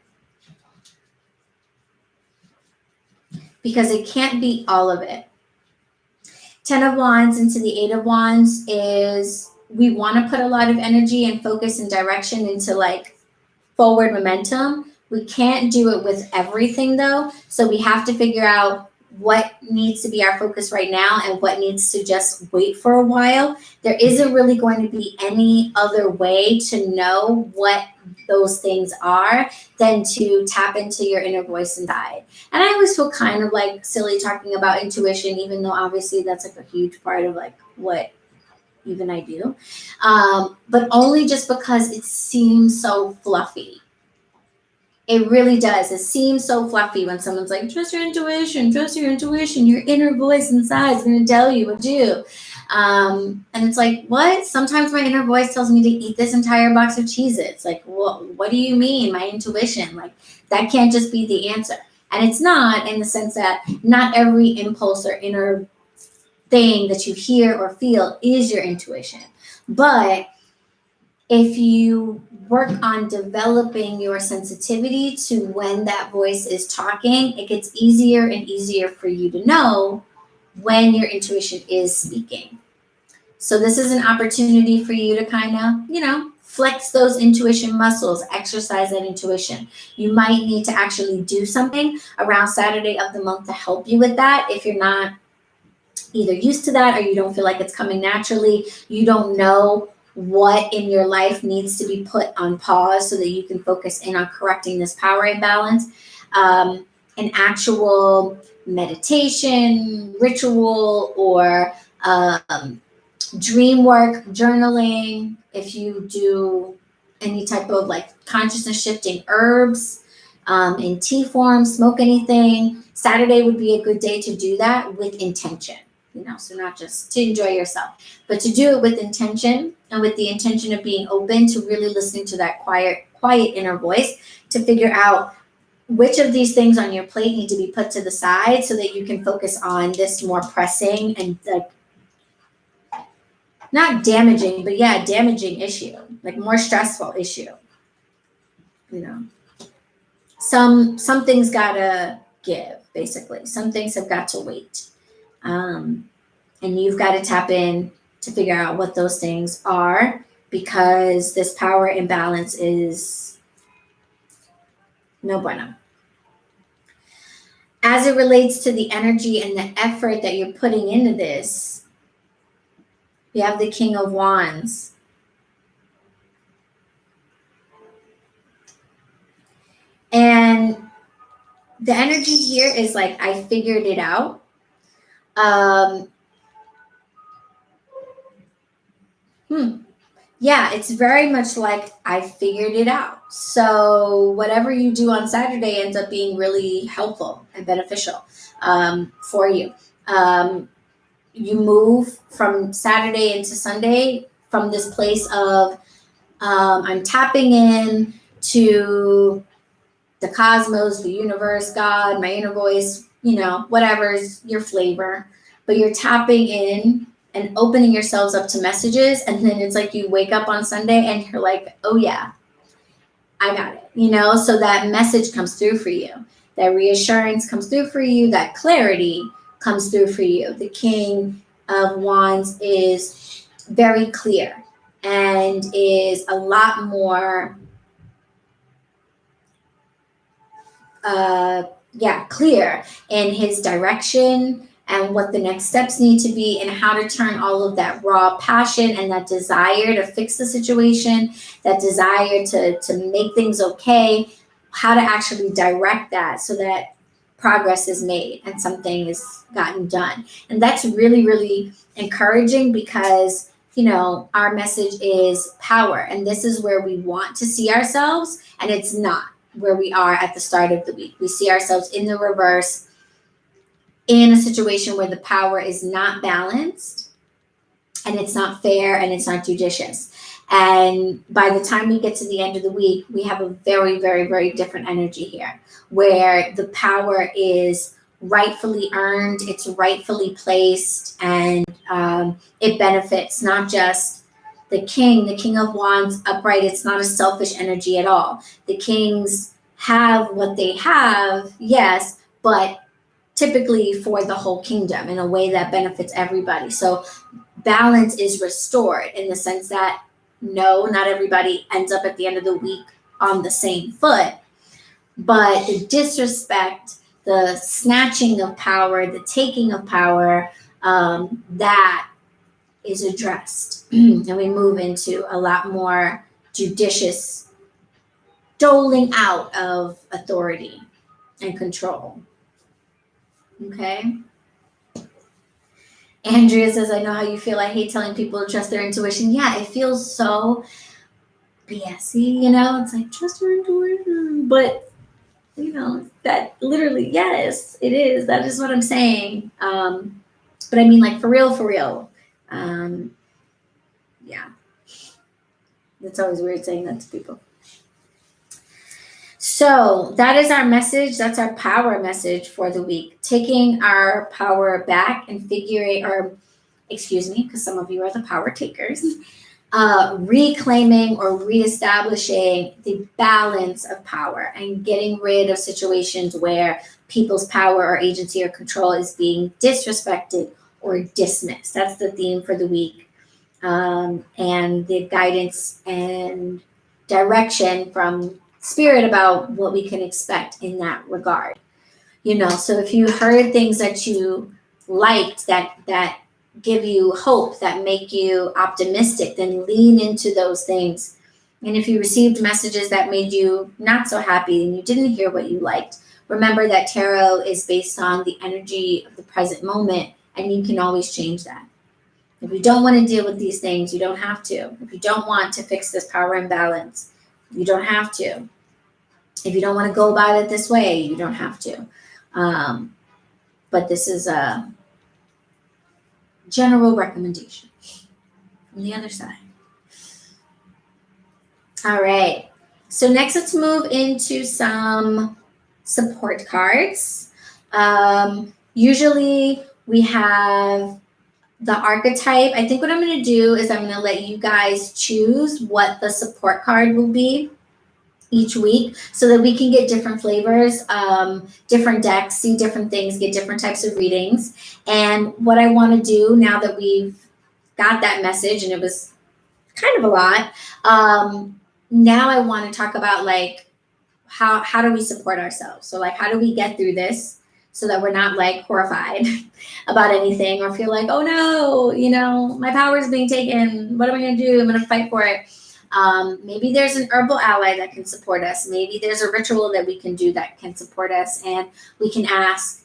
Because it can't be all of it. 10 of Wands into the 8 of Wands is, we want to put a lot of energy and focus and direction into like forward momentum. We can't do it with everything though. So we have to figure out what needs to be our focus right now and what needs to just wait for a while. There isn't really going to be any other way to know what those things are than to tap into your inner voice and guide. And I always feel kind of like silly talking about intuition, even though obviously that's like a huge part of like what even I do. But only just because it seems so fluffy. It really does. It seems so fluffy when someone's like, trust your intuition, your inner voice inside is going to tell you what to do. And it's like, what? Sometimes my inner voice tells me to eat this entire box of Cheez-Its. Like, what do you mean? My intuition? Like, that can't just be the answer. And it's not, in the sense that not every impulse or inner thing that you hear or feel is your intuition. But if you work on developing your sensitivity to when that voice is talking, it gets easier and easier for you to know when your intuition is speaking. So this is an opportunity for you to kind of, flex those intuition muscles, exercise that intuition. You might need to actually do something around Saturday of the month to help you with that. If you're not either used to that or you don't feel like it's coming naturally, you don't know what in your life needs to be put on pause so that you can focus in on correcting this power imbalance. An actual meditation, ritual, or dream work, journaling, if you do any type of like consciousness shifting herbs in tea form, smoke anything, Saturday would be a good day to do that with intention. So not just to enjoy yourself, but to do it with intention, and with the intention of being open to really listening to that quiet inner voice to figure out which of these things on your plate need to be put to the side so that you can focus on this more pressing and like not damaging, but yeah, damaging issue, like more stressful issue. Some things gotta give, basically. Some things have got to wait. And you've got to tap in to figure out what those things are, because this power imbalance is no bueno. As it relates to the energy and the effort that you're putting into this, you have the King of Wands. And the energy here is like, I figured it out. Yeah, it's very much like I figured it out. So whatever you do on Saturday ends up being really helpful and beneficial for you. You move from Saturday into Sunday from this place of I'm tapping in to the cosmos, the universe, God, my inner voice, whatever's your flavor. But you're tapping in and opening yourselves up to messages. And then it's like you wake up on Sunday and you're like, oh yeah, I got it. So that message comes through for you. That reassurance comes through for you. That clarity comes through for you. The King of Wands is very clear and is a lot more clear in his direction and what the next steps need to be, and how to turn all of that raw passion and that desire to fix the situation, that desire to make things okay, how to actually direct that so that progress is made and something is gotten done. And that's really, really encouraging, because our message is power, and this is where we want to see ourselves, and it's not where we are at the start of the week. We see ourselves in the reverse, in a situation where the power is not balanced, and it's not fair, and it's not judicious. And by the time we get to the end of the week, we have a very, very, very different energy here, where the power is rightfully earned, it's rightfully placed, and it benefits not just the King of Wands upright. It's not a selfish energy at all. The kings have what they have, yes, but typically for the whole kingdom in a way that benefits everybody. So balance is restored in the sense that no, not everybody ends up at the end of the week on the same foot, but the disrespect, the snatching of power, the taking of power, that is addressed. And we move into a lot more judicious doling out of authority and control. Okay. Andrea says, I know how you feel. I hate telling people to trust their intuition. Yeah, it feels so BSy, It's like, trust your intuition. But, that literally, yes, it is. That is what I'm saying. But I mean, like, for real. Yeah. It's always weird saying that to people. So that is our message. That's our power message for the week. Taking our power back and because some of you are the power takers, reclaiming or reestablishing the balance of power and getting rid of situations where people's power or agency or control is being disrespected or dismissed. That's the theme for the week. And the guidance and direction from Spirit about what we can expect in that regard. So if you heard things that you liked that give you hope, that make you optimistic, then lean into those things. And if you received messages that made you not so happy and you didn't hear what you liked, remember that tarot is based on the energy of the present moment, and you can always change that. If you don't want to deal with these things, you don't have to. If you don't want to fix this power imbalance, you don't have to. If you don't want to go about it this way, you don't have to. But this is a general recommendation from the other side. All right. So next, let's move into some support cards. Usually we have the archetype. I think what I'm going to do is I'm going to let you guys choose what the support card will be each week so that we can get different flavors, different decks, see different things, get different types of readings. And what I want to do now that we've got that message, and it was kind of a lot, now I want to talk about like how do we support ourselves? So like how do we get through this so that we're not like horrified about anything or feel like, oh no, you know, my power is being taken. What am I going to do? I'm going to fight for it. Maybe there's an herbal ally that can support us. Maybe there's a ritual that we can do that can support us, and we can ask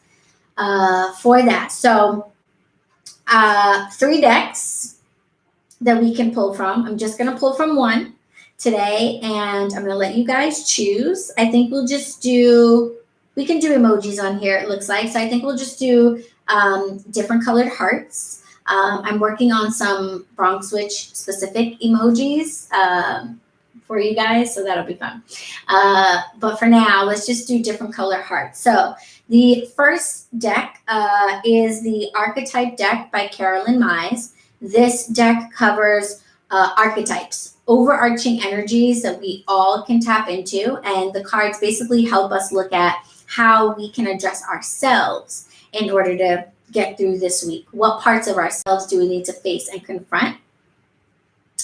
for that. So 3 decks that we can pull from. I'm just going to pull from one today, and I'm going to let you guys choose. I think we'll just do, we can do emojis on here, it looks like. So I think we'll just do different colored hearts. I'm working on some BronxWitch specific emojis for you guys, so that'll be fun. But for now, let's just do different color hearts. So the first deck is the Archetype Deck by Carolyn Mize. This deck covers archetypes, overarching energies that we all can tap into, and the cards basically help us look at how we can address ourselves in order to get through this week. What parts of ourselves do we need to face and confront?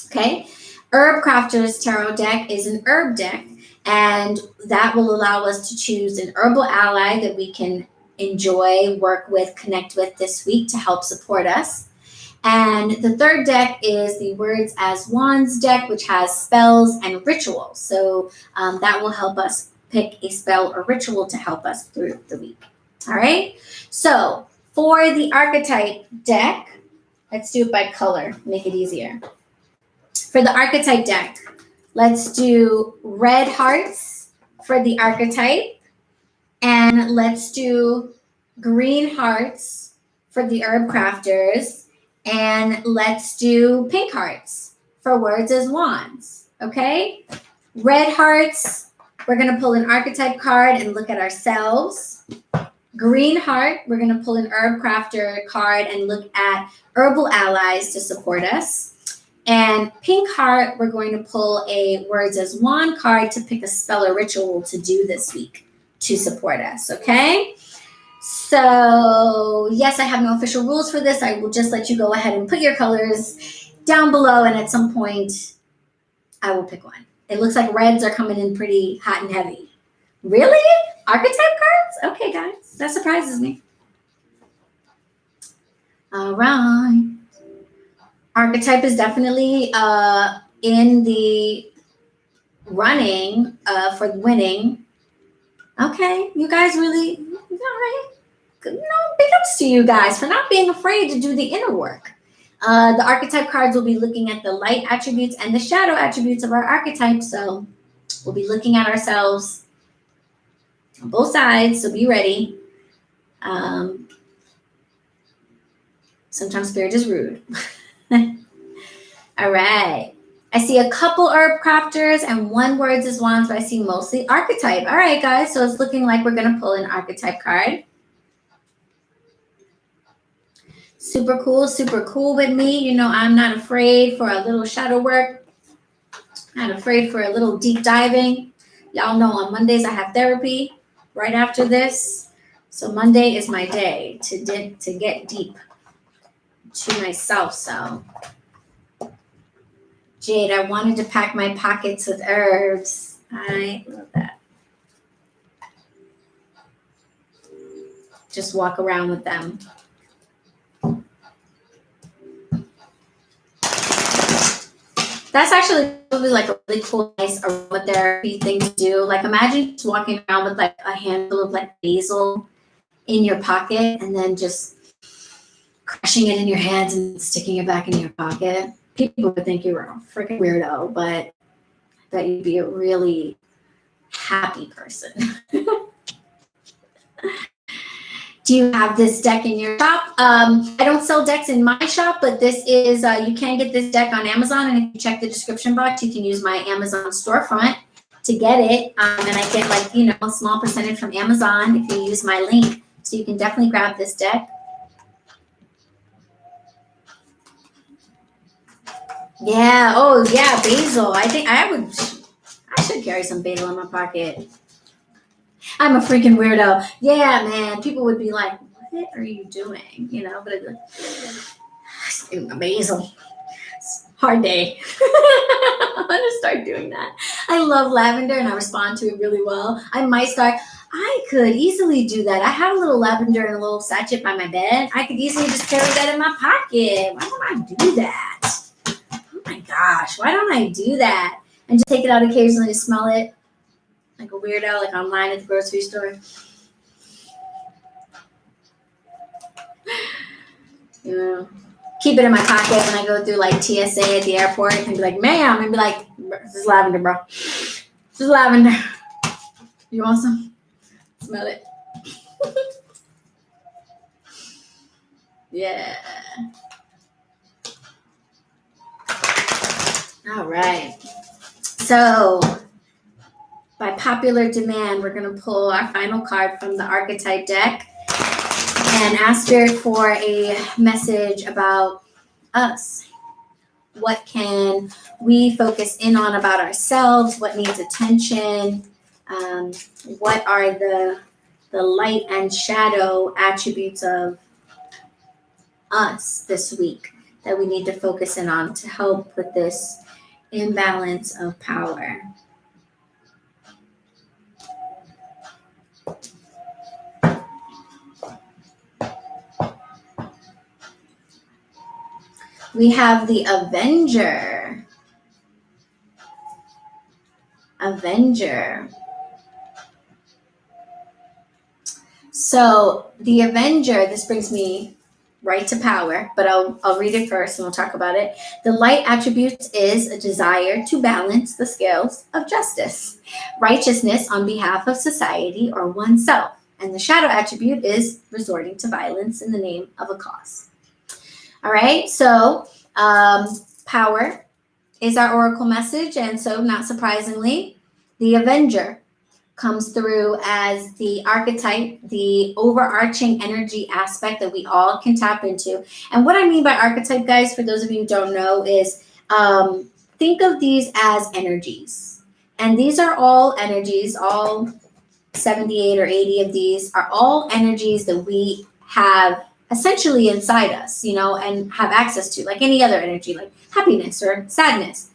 Okay. Herb Crafters Tarot deck is an herb deck, and that will allow us to choose an herbal ally that we can enjoy, work with, connect with this week to help support us. And the third deck is the Words as Wands deck, which has spells and rituals. So that will help us pick a spell or ritual to help us through the week. All right. So for the Archetype deck, let's do it by color, make it easier. For the Archetype deck, let's do red hearts for the archetype, and let's do green hearts for the herb crafters, and let's do pink hearts for Words as Wands. Okay? Red hearts, we're going to pull an archetype card and look at ourselves. Green heart, we're going to pull an herb crafter card and look at herbal allies to support us. And pink heart, we're going to pull a Words as Wand card to pick a spell or ritual to do this week to support us, okay? So, yes, I have no official rules for this. I will just let you go ahead and put your colors down below, and at some point, I will pick one. It looks like reds are coming in pretty hot and heavy. Really? Archetype cards? Okay, guys. That surprises me. All right. Archetype is definitely in the running for winning. Okay, you guys really, all right. No, big ups to you guys for not being afraid to do the inner work. The archetype cards will be looking at the light attributes and the shadow attributes of our archetype. So we'll be looking at ourselves on both sides, so be ready. Sometimes spirit is rude. All right. I see a couple herb crafters and one Words as Wands, but I see mostly archetype. All right, guys. So it's looking like we're going to pull an archetype card. Super cool with me. You know, I'm not afraid for a little shadow work. Not afraid for a little deep diving. Y'all know on Mondays I have therapy right after this. So Monday is my day to get deep to myself. So Jade, I wanted to pack my pockets with herbs. I love that. Just walk around with them. That's actually probably like a really cool, nice aromatherapy thing to do. Like imagine just walking around with like a handful of like basil in your pocket and then just crushing it in your hands and sticking it back in your pocket. People would think you were a freaking weirdo, but that you'd be a really happy person. Do you have this deck in your shop? I don't sell decks in my shop, but this is, you can get this deck on Amazon. And if you check the description box, you can use my Amazon storefront to get it. And I get like, you know, a small percentage from Amazon if you use my link. So you can definitely grab this deck. Yeah, oh yeah, basil. I think I should carry some basil in my pocket. I'm a freaking weirdo. Yeah, man. People would be like, what are you doing? You know, but I'd be like, basil. Hard day. I'm going to start doing that. I love lavender and I respond to it really well. I could easily do that. I have a little lavender and a little sachet by my bed. I could easily just carry that in my pocket. Why don't I do that? Oh my gosh, why don't I do that? And just take it out occasionally to smell it like a weirdo, like online at the grocery store. You know, keep it in my pocket when I go through like TSA at the airport and be like, ma'am, and be like, this is lavender, bro. This is lavender. You want some? Smell it. Yeah. All right. So, by popular demand, we're going to pull our final card from the Archetype Deck and ask Spirit for a message about us. What can we focus in on about ourselves? What needs attention? What are the light and shadow attributes of us this week that we need to focus in on to help with this imbalance of power? We have the Avenger. So the Avenger, this brings me right to power, but I'll read it first and we'll talk about it. The light attribute is a desire to balance the scales of justice, righteousness on behalf of society or oneself. And the shadow attribute is resorting to violence in the name of a cause. All right, so power is our oracle message. And so not surprisingly, the Avenger comes through as the archetype, the overarching energy aspect that we all can tap into. And what I mean by archetype, guys, for those of you who don't know, is think of these as energies. And these are all energies, all 78 or 80 of these are all energies that we have essentially inside us, you know, and have access to, like any other energy, like happiness or sadness.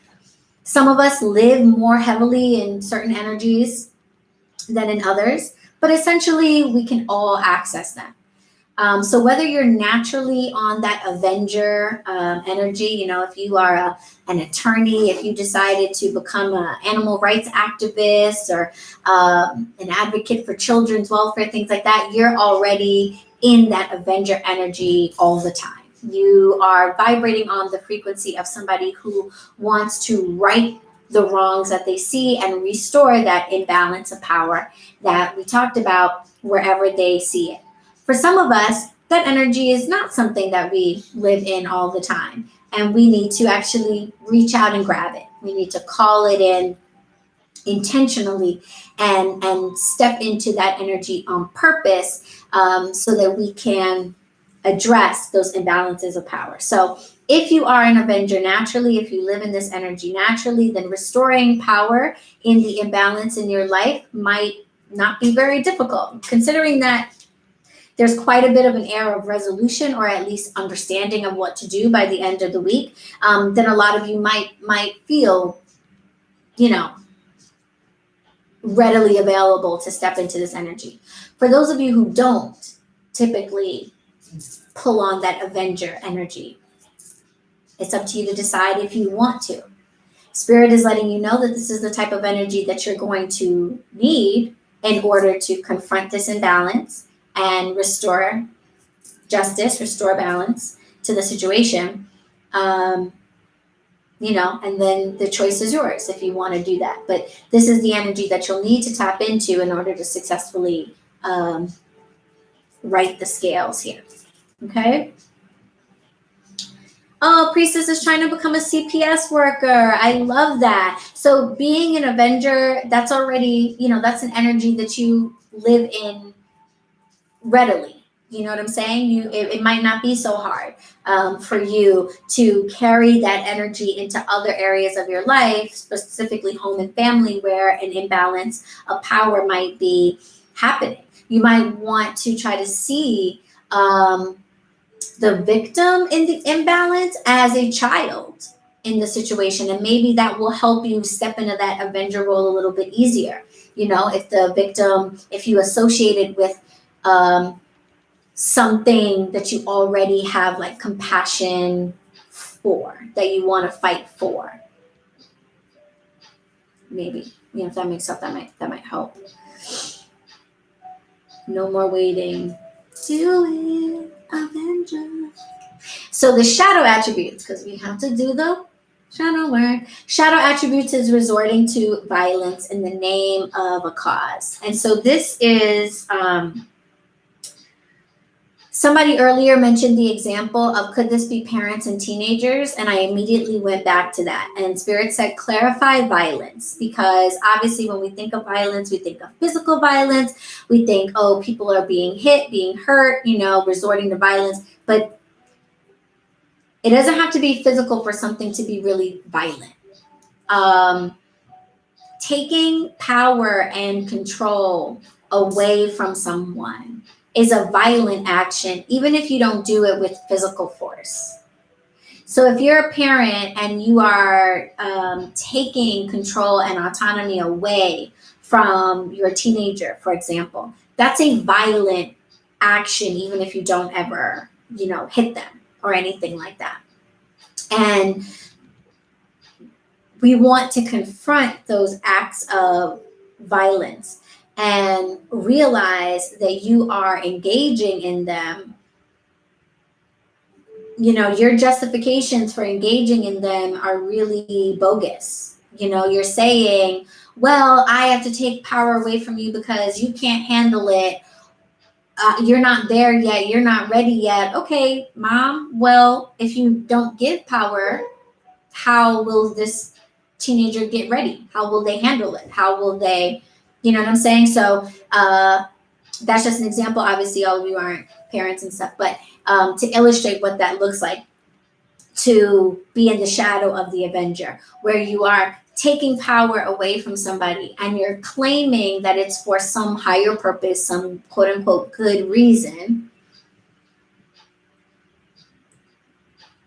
Some of us live more heavily in certain energies than in others, but essentially we can all access them. So whether you're naturally on that Avenger energy, you know, if you are an attorney, if you decided to become an animal rights activist or an advocate for children's welfare, things like that, you're already in that Avenger energy all the time. You are vibrating on the frequency of somebody who wants to right the wrongs that they see and restore that imbalance of power that we talked about wherever they see it. For some of us, that energy is not something that we live in all the time, and we need to actually reach out and grab it. We need to call it in intentionally and step into that energy on purpose so that we can address those imbalances of power. So if you are an Avenger naturally, if you live in this energy naturally, then restoring power in the imbalance in your life might not be very difficult, considering that there's quite a bit of an air of resolution or at least understanding of what to do by the end of the week. Then a lot of you might feel, you know, readily available to step into this energy. For those of you who don't typically pull on that Avenger energy, it's up to you to decide if you want to. Spirit is letting you know that this is the type of energy that you're going to need in order to confront this imbalance and restore justice, restore balance to the situation. And then the choice is yours if you want to do that. But this is the energy that you'll need to tap into in order to successfully right the scales here. Okay. Oh, Priestess is trying to become a CPS worker. I love that. So being an Avenger, that's already, that's an energy that you live in readily. You know what I'm saying? It might not be so hard for you to carry that energy into other areas of your life, specifically home and family, where an imbalance of power might be happening. You might want to try to see the victim in the imbalance as a child in the situation, and maybe that will help you step into that Avenger role a little bit easier. If the victim, if you associate it with something that you already have like compassion for, that you want to fight for. Maybe, if that makes sense, that might help. No more waiting. Do it, Avenger. So the shadow attributes, because we have to do the shadow work. Shadow attributes is resorting to violence in the name of a cause. And so this is somebody earlier mentioned the example of, could this be parents and teenagers? And I immediately went back to that. And Spirit said, clarify violence. Because obviously when we think of violence, we think of physical violence. We think, oh, people are being hit, being hurt, resorting to violence. But it doesn't have to be physical for something to be really violent. Taking power and control away from someone is a violent action, even if you don't do it with physical force. So if you're a parent and you are taking control and autonomy away from your teenager, for example, that's a violent action, even if you don't ever, hit them or anything like that. And we want to confront those acts of violence and realize that you are engaging in them. Your justifications for engaging in them are really bogus. You're saying, well, I have to take power away from you because you can't handle it. You're not there yet. You're not ready yet. Okay, Mom. Well, if you don't give power, how will this teenager get ready? How will they handle it? How will they, you know what I'm saying? So that's just an example. Obviously, all of you aren't parents and stuff, but to illustrate what that looks like, to be in the shadow of the Avenger, where you are taking power away from somebody and you're claiming that it's for some higher purpose, some quote unquote good reason.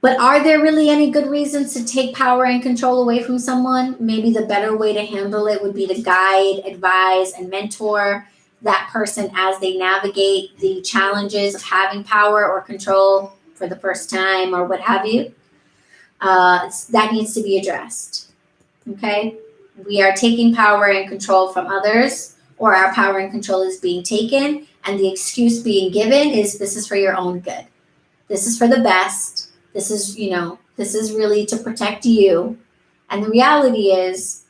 But are there really any good reasons to take power and control away from someone? Maybe the better way to handle it would be to guide, advise, and mentor that person as they navigate the challenges of having power or control for the first time or what have you. That needs to be addressed. Okay? We are taking power and control from others, or our power and control is being taken, and the excuse being given is, this is for your own good. This is for the best. This is, this is really to protect you. And the reality is,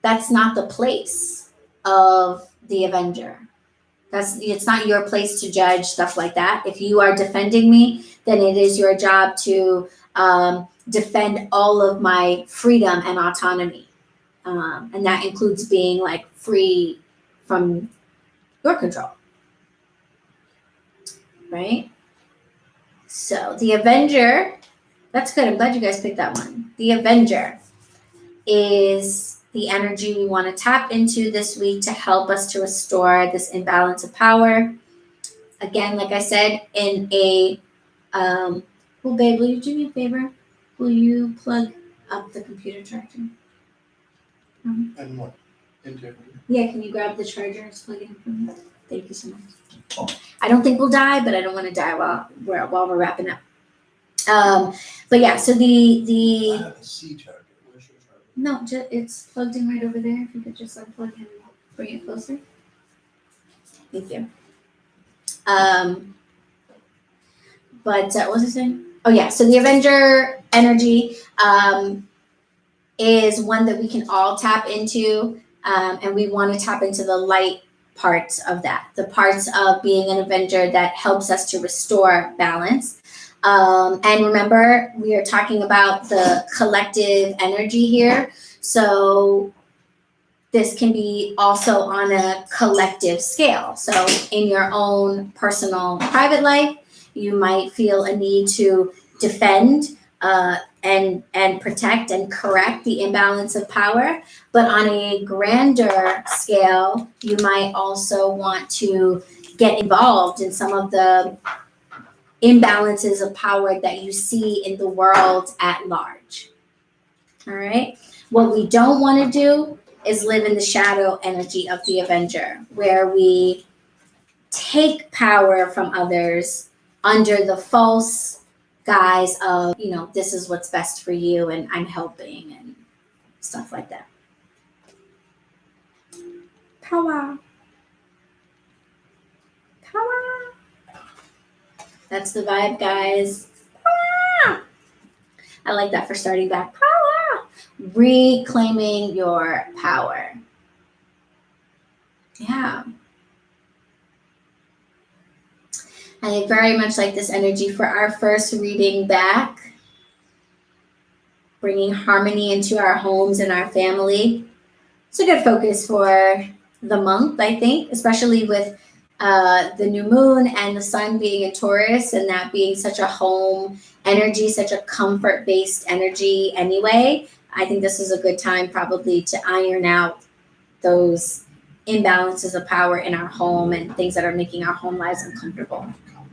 that's not the place of the Avenger. It's not your place to judge stuff like that. If you are defending me, then it is your job to defend all of my freedom and autonomy. And that includes being like free from your control. Right? So the Avenger, that's good. I'm glad you guys picked that one. The Avenger is the energy we want to tap into this week to help us to restore this imbalance of power. Again, like I said, in a, well, babe, will you do me a favor? Will you plug up the computer charger? And what? Yeah, can you grab the charger and plug it in for me? Thank you so much. I don't think we'll die, but I don't want to die while we're wrapping up. But yeah, so the I have a C charger. Where's your charger? No, it's plugged in right over there. If you could just unplug and bring it closer. Thank you. But what was I saying? Oh yeah, so the Avenger energy is one that we can all tap into, and we want to tap into the light parts of that, the parts of being an Avenger that helps us to restore balance. And remember, we are talking about the collective energy here. So this can be also on a collective scale. So in your own personal private life, you might feel a need to defend and protect and correct the imbalance of power. But on a grander scale, you might also want to get involved in some of the imbalances of power that you see in the world at large. All right. What we don't want to do is live in the shadow energy of the Avenger, where we take power from others under the false guise of, this is what's best for you and I'm helping and stuff like that. Power. Power. That's the vibe, guys. Power. I like that for starting back. Power. Reclaiming your power. Yeah. I very much like this energy for our first reading back. Bringing harmony into our homes and our family. It's a good focus for the month, I think, especially with the new moon and the sun being in Taurus and that being such a home energy, such a comfort-based energy anyway. I think this is a good time probably to iron out those imbalances of power in our home and things that are making our home lives uncomfortable.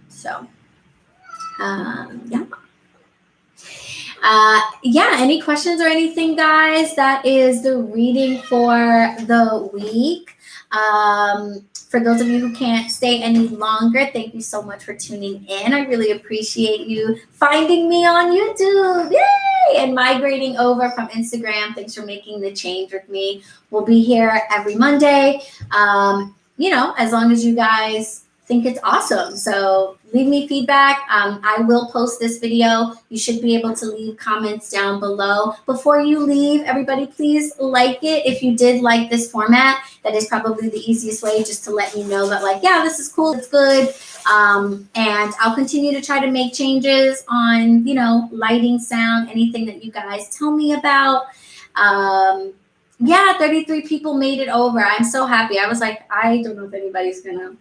So, yeah. Any questions or anything, guys? That is the reading for the week. For those of you who can't stay any longer, thank you so much for tuning in. I really appreciate you finding me on YouTube. Yay! And migrating over from Instagram. Thanks for making the change with me. We'll be here every Monday. As long as you guys think it's awesome. So leave me feedback. I will post this video. You should be able to leave comments down below. Before you leave, everybody, please like it. If you did like this format, that is probably the easiest way just to let me know that this is cool, it's good. And I'll continue to try to make changes on, lighting, sound, anything that you guys tell me about. 33 people made it over. I'm so happy. I was like, I don't know if anybody's gonna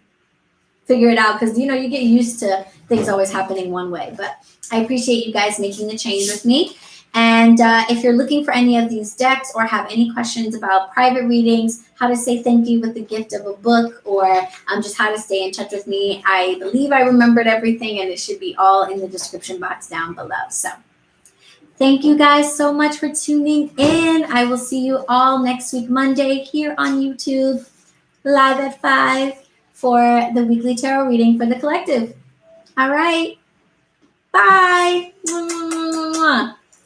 figure it out because you get used to things always happening one way. But I appreciate you guys making the change with me. And if you're looking for any of these decks or have any questions about private readings, how to say thank you with the gift of a book, or just how to stay in touch with me, I believe I remembered everything and it should be all in the description box down below. So thank you guys so much for tuning in. I will see you all next week, Monday, here on YouTube, live at 5 for the weekly tarot reading for the collective. All right. Bye.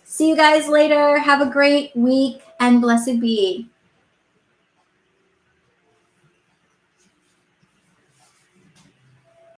See you guys later. Have a great week and blessed be.